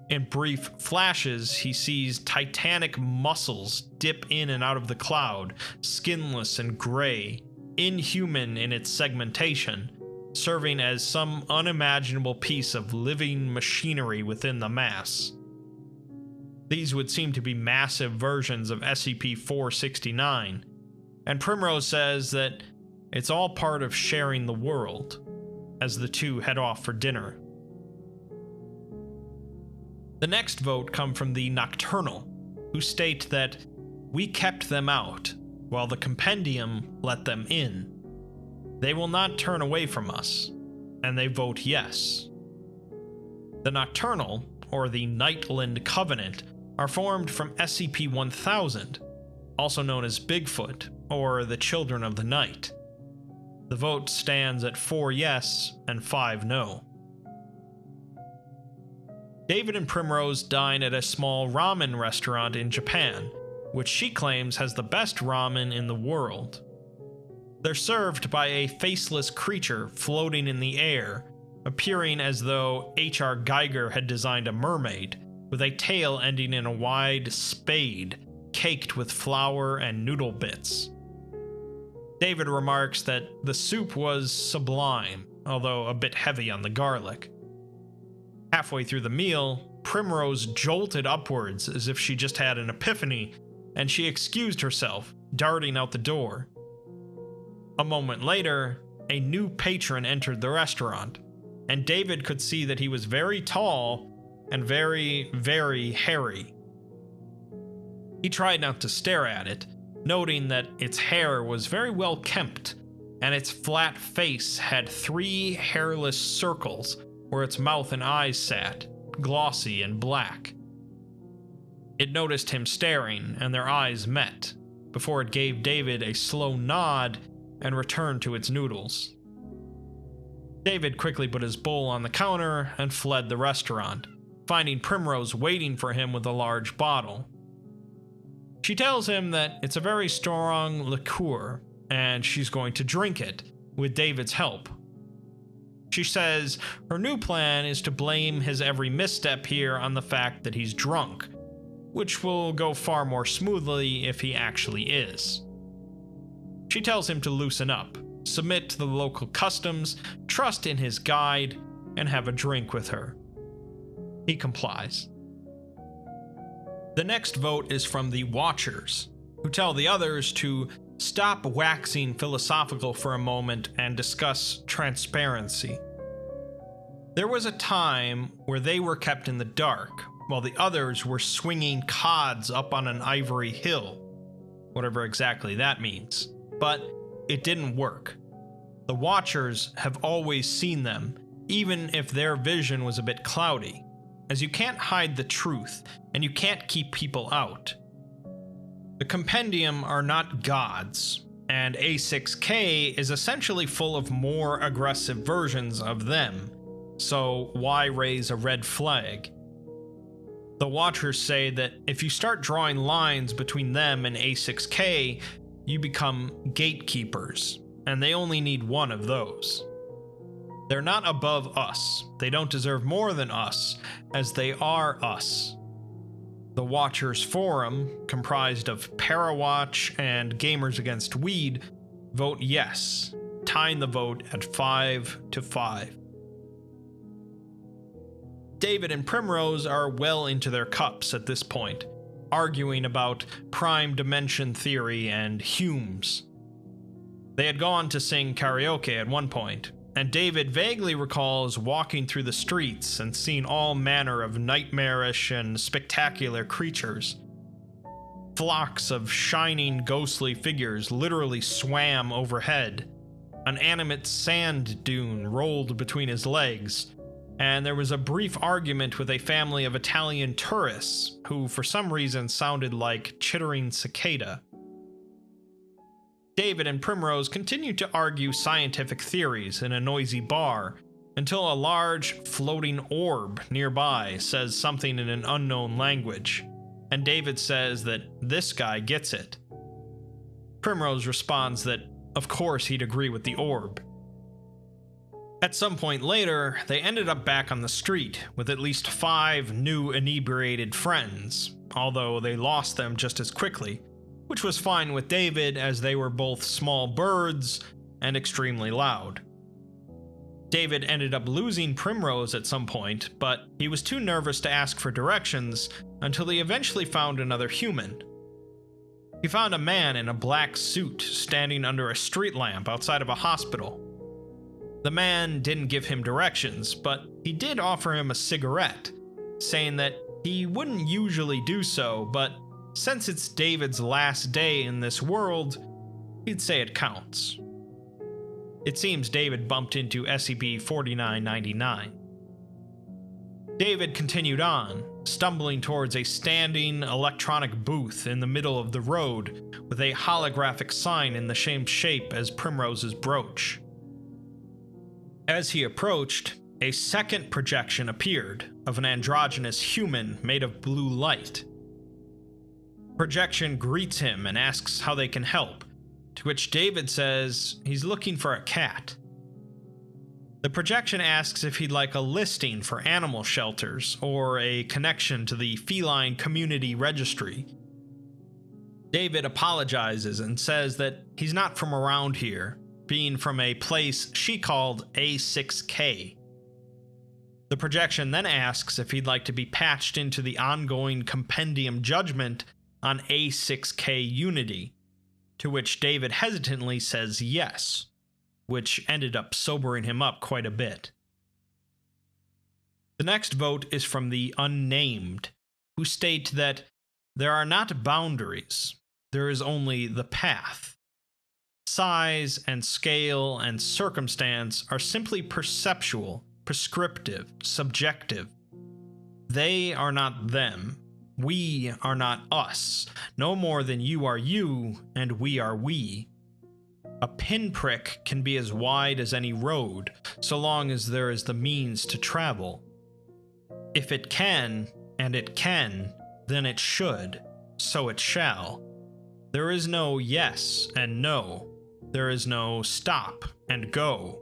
In brief flashes, he sees titanic muscles dip in and out of the cloud, skinless and gray, inhuman in its segmentation, serving as some unimaginable piece of living machinery within the mass. These would seem to be massive versions of SCP-469, and Primrose says that it's all part of sharing the world, as the two head off for dinner. The next vote come from the Nocturnal, who state that we kept them out, while the Compendium let them in. They will not turn away from us, and they vote yes. The Nocturnal, or the Nightland Covenant, are formed from SCP-1000, also known as Bigfoot, or the Children of the Night. The vote stands at 4 yes and 5 no. David and Primrose dine at a small ramen restaurant in Japan, which she claims has the best ramen in the world. They're served by a faceless creature floating in the air, appearing as though H.R. Geiger had designed a mermaid, with a tail ending in a wide spade, caked with flour and noodle bits. David remarks that the soup was sublime, although a bit heavy on the garlic. Halfway through the meal, Primrose jolted upwards as if she just had an epiphany, and she excused herself, darting out the door. A moment later, a new patron entered the restaurant, and David could see that he was very tall and very, very hairy. He tried not to stare at it, noting that its hair was very well kempt, and its flat face had 3 hairless circles where its mouth and eyes sat, glossy and black. It noticed him staring, and their eyes met, before it gave David a slow nod and returned to its noodles. David quickly put his bowl on the counter and fled the restaurant, finding Primrose waiting for him with a large bottle. She tells him that it's a very strong liqueur, and she's going to drink it, with David's help. She says her new plan is to blame his every misstep here on the fact that he's drunk, which will go far more smoothly if he actually is. She tells him to loosen up, submit to the local customs, trust in his guide, and have a drink with her. He complies. The next vote is from the Watchers, who tell the others to stop waxing philosophical for a moment and discuss transparency. There was a time where they were kept in the dark, while the others were swinging cods up on an ivory hill, whatever exactly that means. But it didn't work. The Watchers have always seen them, even if their vision was a bit cloudy, as you can't hide the truth, and you can't keep people out. The Compendium are not gods, and A6K is essentially full of more aggressive versions of them, so why raise a red flag? The Watchers say that if you start drawing lines between them and A6K, you become gatekeepers, and they only need one of those. They're not above us, they don't deserve more than us, as they are us. The Watchers Forum, comprised of Parawatch and Gamers Against Weed, vote yes, tying the vote at 5-5. David and Primrose are well into their cups at this point, arguing about prime dimension theory and Humes. They had gone to sing karaoke at one point, and David vaguely recalls walking through the streets and seeing all manner of nightmarish and spectacular creatures. Flocks of shining, ghostly figures literally swam overhead. An animate sand dune rolled between his legs, and there was a brief argument with a family of Italian tourists who for some reason sounded like chittering cicada. David and Primrose continued to argue scientific theories in a noisy bar until a large floating orb nearby says something in an unknown language, and David says that this guy gets it. Primrose responds that of course he'd agree with the orb. At some point later, they ended up back on the street with at least 5 new inebriated friends, although they lost them just as quickly, which was fine with David as they were both small birds and extremely loud. David ended up losing Primrose at some point, but he was too nervous to ask for directions until he eventually found another human. He found a man in a black suit standing under a street lamp outside of a hospital. The man didn't give him directions, but he did offer him a cigarette, saying that he wouldn't usually do so, but since it's David's last day in this world, he'd say it counts. It seems David bumped into SCP-4999. David continued on, stumbling towards a standing electronic booth in the middle of the road with a holographic sign in the same shape as Primrose's brooch. As he approached, a second projection appeared of an androgynous human made of blue light. Projection greets him and asks how they can help, to which David says he's looking for a cat. The projection asks if he'd like a listing for animal shelters or a connection to the feline community registry. David apologizes and says that he's not from around here, being from a place she called A6K. The projection then asks if he'd like to be patched into the ongoing Compendium judgment on A6K Unity, to which David hesitantly says yes, which ended up sobering him up quite a bit. The next vote is from the Unnamed, who state that there are not boundaries, there is only the path. Size and scale and circumstance are simply perceptual, prescriptive, subjective. They are not them. We are not us, no more than you are you and we are we. A pinprick can be as wide as any road, so long as there is the means to travel. If it can, and it can, then it should, so it shall. There is no yes and no. There is no stop and go.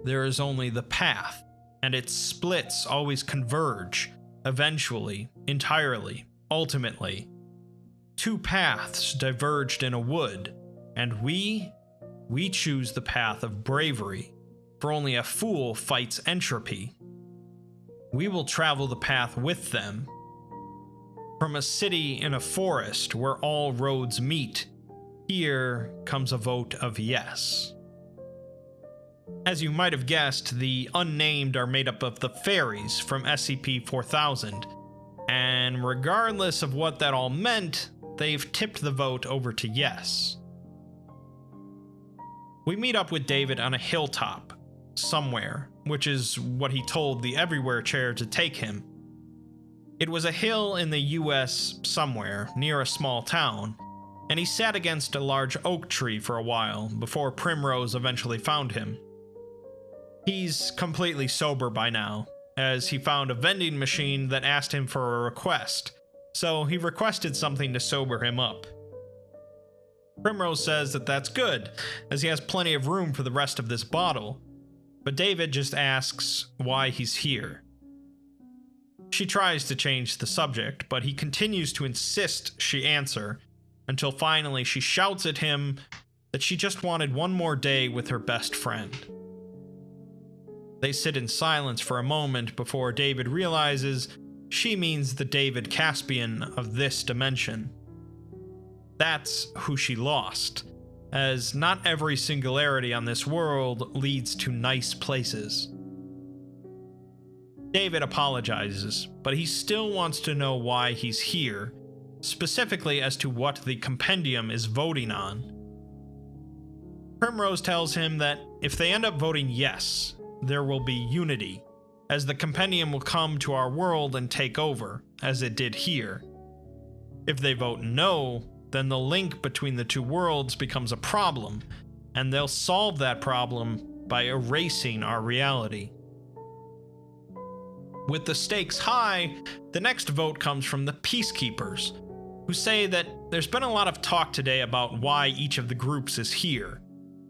There is only the path, and its splits always converge, eventually, entirely, ultimately. 2 paths diverged in a wood, and we choose the path of bravery, for only a fool fights entropy. We will travel the path with them. From a city in a forest where all roads meet, here comes a vote of yes. As you might have guessed, the unnamed are made up of the fairies from SCP-4000, and regardless of what that all meant, they've tipped the vote over to yes. We meet up with David on a hilltop, somewhere, which is what he told the Everywhere Chair to take him. It was a hill in the US somewhere, near a small town, and he sat against a large oak tree for a while before Primrose eventually found him. He's completely sober by now, as he found a vending machine that asked him for a request, so he requested something to sober him up. Primrose says that that's good, as he has plenty of room for the rest of this bottle, but David just asks why he's here. She tries to change the subject, but he continues to insist she answer, until finally she shouts at him that she just wanted one more day with her best friend. They sit in silence for a moment before David realizes she means the David Caspian of this dimension. That's who she lost, as not every singularity on this world leads to nice places. David apologizes, but he still wants to know why he's here, specifically as to what the compendium is voting on. Primrose tells him that if they end up voting yes, there will be unity, as the compendium will come to our world and take over, as it did here. If they vote no, then the link between the two worlds becomes a problem, and they'll solve that problem by erasing our reality. With the stakes high, the next vote comes from the Peacekeepers, who say that there's been a lot of talk today about why each of the groups is here,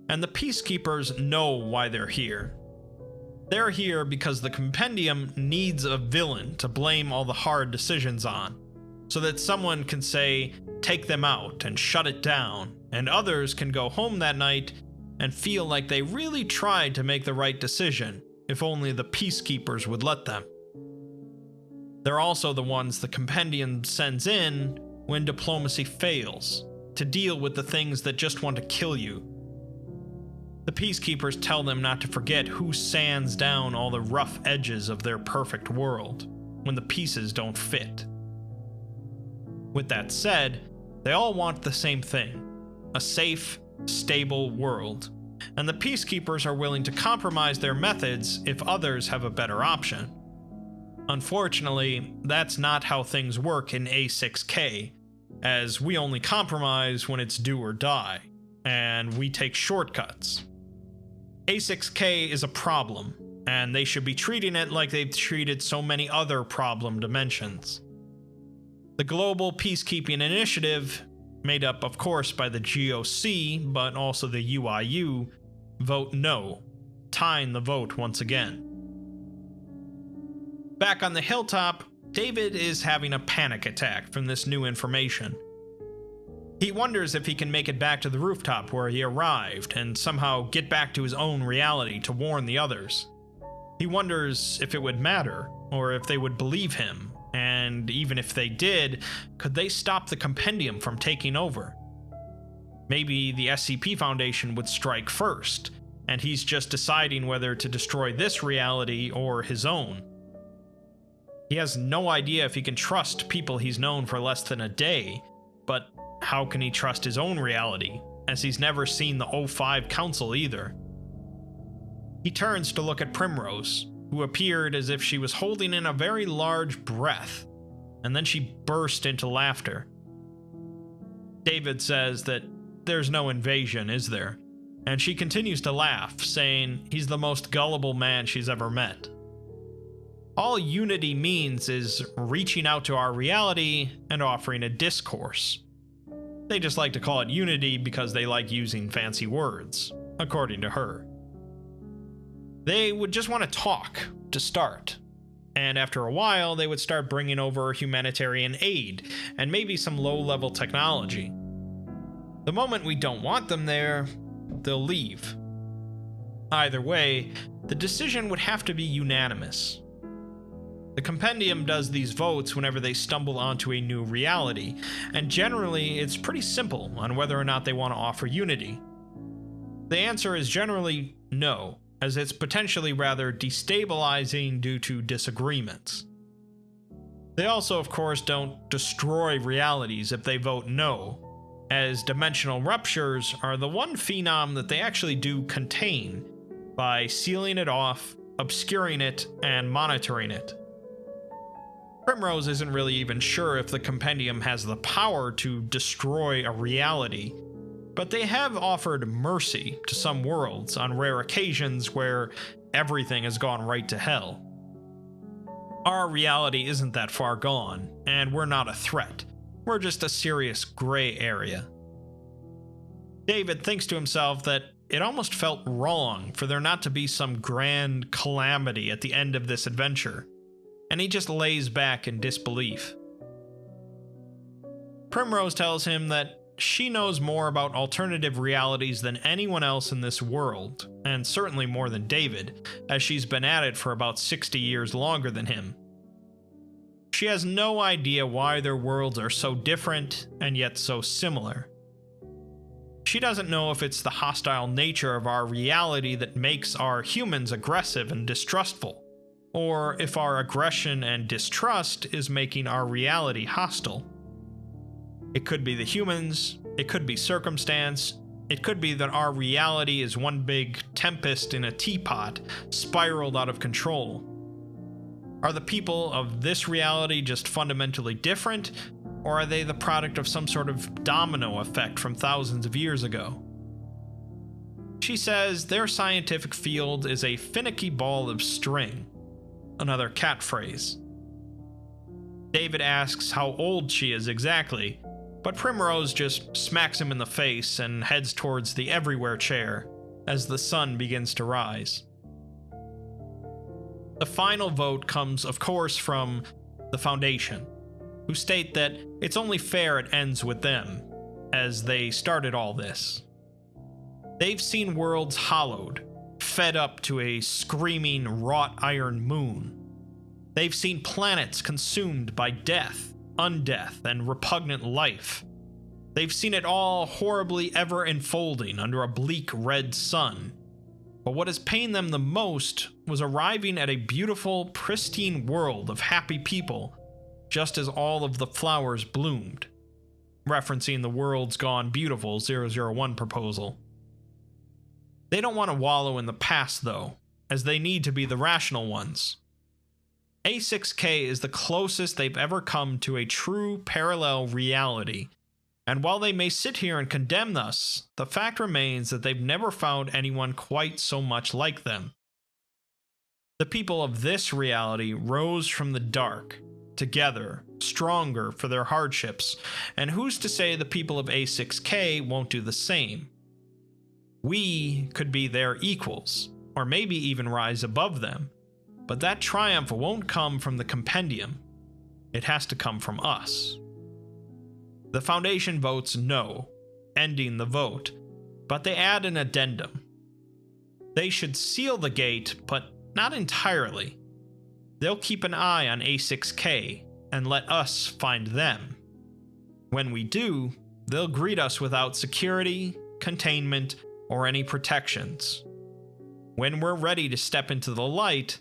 and the Peacekeepers know why they're here. They're here because the compendium needs a villain to blame all the hard decisions on, so that someone can say, take them out and shut it down, and others can go home that night and feel like they really tried to make the right decision, if only the Peacekeepers would let them. They're also the ones the compendium sends in when diplomacy fails, to deal with the things that just want to kill you. The Peacekeepers tell them not to forget who sands down all the rough edges of their perfect world, when the pieces don't fit. With that said, they all want the same thing, a safe, stable world, and the Peacekeepers are willing to compromise their methods if others have a better option. Unfortunately, that's not how things work in A6K, as we only compromise when it's do or die, and we take shortcuts. A6K is a problem, and they should be treating it like they've treated so many other problem dimensions. The Global Peacekeeping Initiative, made up of course by the GOC, but also the UIU, vote no, tying the vote once again. Back on the hilltop, David is having a panic attack from this new information. He wonders if he can make it back to the rooftop where he arrived and somehow get back to his own reality to warn the others. He wonders if it would matter, or if they would believe him, and even if they did, could they stop the compendium from taking over? Maybe the SCP Foundation would strike first, and he's just deciding whether to destroy this reality or his own. He has no idea if he can trust people he's known for less than a day, but how can he trust his own reality, as he's never seen the O5 Council either? He turns to look at Primrose, who appeared as if she was holding in a very large breath, and then she burst into laughter. David says that there's no invasion, is there? And she continues to laugh, saying he's the most gullible man she's ever met. All unity means is reaching out to our reality and offering a discourse. They just like to call it unity because they like using fancy words, according to her. They would just want to talk, to start. And after a while, they would start bringing over humanitarian aid, and maybe some low-level technology. The moment we don't want them there, they'll leave. Either way, the decision would have to be unanimous. The compendium does these votes whenever they stumble onto a new reality, and generally it's pretty simple on whether or not they want to offer unity. The answer is generally no, as it's potentially rather destabilizing due to disagreements. They also, of course, don't destroy realities if they vote no, as dimensional ruptures are the one phenom that they actually do contain by sealing it off, obscuring it, and monitoring it. Primrose isn't really even sure if the compendium has the power to destroy a reality, but they have offered mercy to some worlds on rare occasions where everything has gone right to hell. Our reality isn't that far gone, and we're not a threat. We're just a serious gray area. David thinks to himself that it almost felt wrong for there not to be some grand calamity at the end of this adventure, and he just lays back in disbelief. Primrose tells him that she knows more about alternative realities than anyone else in this world, and certainly more than David, as she's been at it for about 60 years longer than him. She has no idea why their worlds are so different and yet so similar. She doesn't know if it's the hostile nature of our reality that makes our humans aggressive and distrustful, or if our aggression and distrust is making our reality hostile. It could be the humans, it could be circumstance, it could be that our reality is one big tempest in a teapot, spiraled out of control. Are the people of this reality just fundamentally different, or are they the product of some sort of domino effect from thousands of years ago? She says their scientific field is a finicky ball of string, another cat phrase. David asks how old she is exactly, but Primrose just smacks him in the face and heads towards the everywhere chair as the sun begins to rise. The final vote comes, of course, from the Foundation, who state that it's only fair it ends with them, as they started all this. They've seen worlds hollowed, fed up to a screaming wrought iron moon. They've seen planets consumed by death, undeath, and repugnant life. They've seen it all horribly ever unfolding under a bleak red sun. But what has pained them the most was arriving at a beautiful, pristine world of happy people, just as all of the flowers bloomed, referencing the World's Gone Beautiful 001 proposal. They don't want to wallow in the past, though, as they need to be the rational ones. A6K is the closest they've ever come to a true parallel reality, and while they may sit here and condemn us, the fact remains that they've never found anyone quite so much like them. The people of this reality rose from the dark, together, stronger for their hardships, and who's to say the people of A6K won't do the same? We could be their equals, or maybe even rise above them, but that triumph won't come from the compendium. It has to come from us. The Foundation votes no, ending the vote, but they add an addendum. They should seal the gate, but not entirely. They'll keep an eye on A6K and let us find them. When we do, they'll greet us without security, containment, or any protections. When we're ready to step into the light,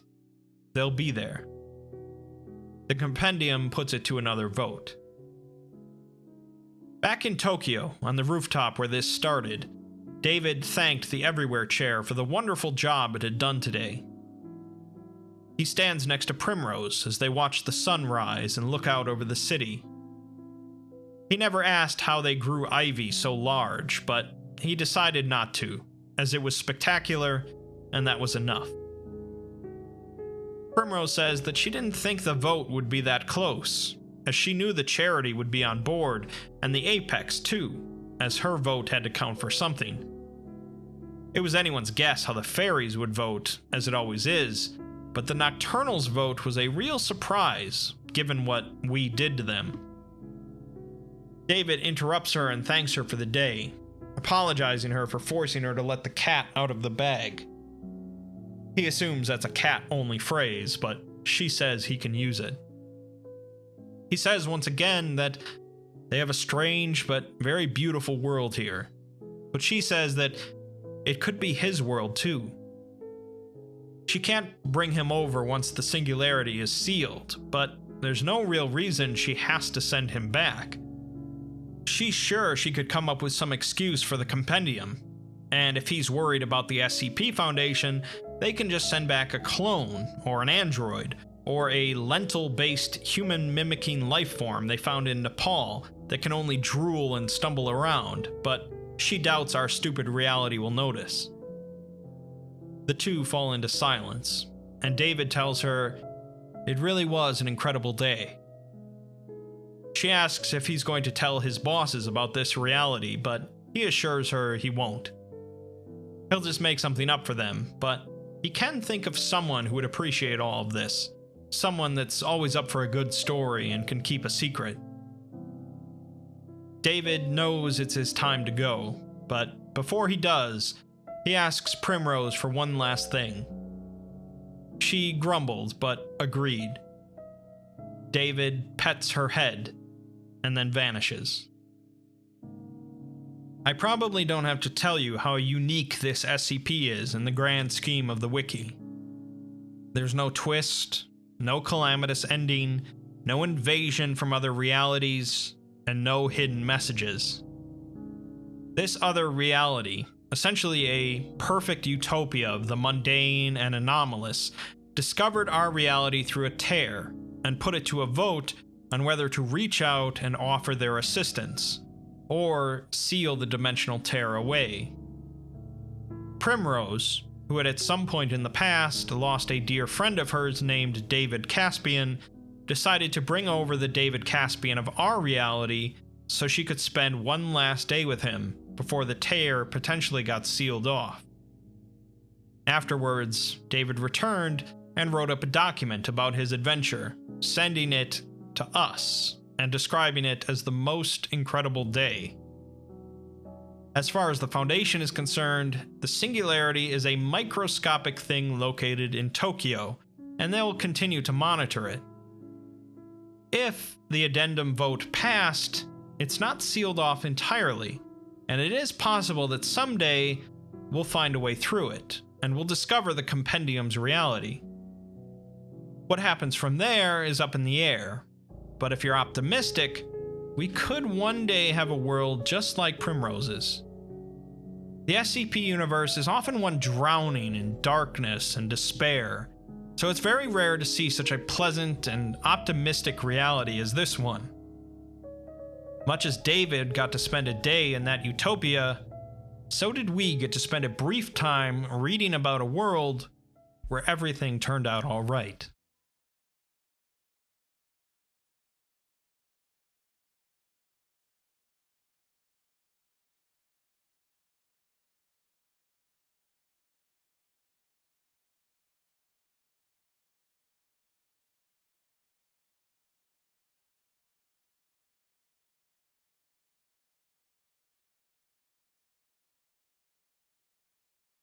they'll be there. The compendium puts it to another vote. Back in Tokyo, on the rooftop where this started, David thanked the Everywhere Chair for the wonderful job it had done today. He stands next to Primrose as they watch the sun rise and look out over the city. He never asked how they grew ivy so large, but he decided not to, as it was spectacular, and that was enough. Primrose says that she didn't think the vote would be that close, as she knew the charity would be on board, and the Apex too, as her vote had to count for something. It was anyone's guess how the fairies would vote, as it always is, but the Nocturnal's vote was a real surprise, given what we did to them. David interrupts her and thanks her for the day, apologizing her for forcing her to let the cat out of the bag. He assumes that's a cat-only phrase, but she says he can use it. He says once again that they have a strange but very beautiful world here, but she says that it could be his world too. She can't bring him over once the singularity is sealed, but there's no real reason she has to send him back. She's sure she could come up with some excuse for the compendium, and if he's worried about the SCP Foundation, they can just send back a clone, or an android, or a lentil-based human-mimicking life form they found in Nepal that can only drool and stumble around, but she doubts our stupid reality will notice. The two fall into silence, and David tells her it really was an incredible day. She asks if he's going to tell his bosses about this reality, but he assures her he won't. He'll just make something up for them, but he can think of someone who would appreciate all of this. Someone that's always up for a good story and can keep a secret. David knows it's his time to go, but before he does, he asks Primrose for one last thing. She grumbled, but agreed. David pets her head, and then vanishes. I probably don't have to tell you how unique this SCP is in the grand scheme of the wiki. There's no twist, no calamitous ending, no invasion from other realities, and no hidden messages. This other reality, essentially a perfect utopia of the mundane and anomalous, discovered our reality through a tear and put it to a vote on whether to reach out and offer their assistance, or seal the dimensional tear away. Primrose, who had at some point in the past lost a dear friend of hers named David Caspian, decided to bring over the David Caspian of our reality so she could spend one last day with him before the tear potentially got sealed off. Afterwards, David returned and wrote up a document about his adventure, sending it to us and describing it as the most incredible day. As far as the Foundation is concerned, the Singularity is a microscopic thing located in Tokyo, and they'll continue to monitor it. If the addendum vote passed, it's not sealed off entirely, and it is possible that someday we'll find a way through it, and we'll discover the compendium's reality. What happens from there is up in the air, but if you're optimistic, we could one day have a world just like Primrose's. The SCP universe is often one drowning in darkness and despair, so it's very rare to see such a pleasant and optimistic reality as this one. Much as David got to spend a day in that utopia, so did we get to spend a brief time reading about a world where everything turned out all right.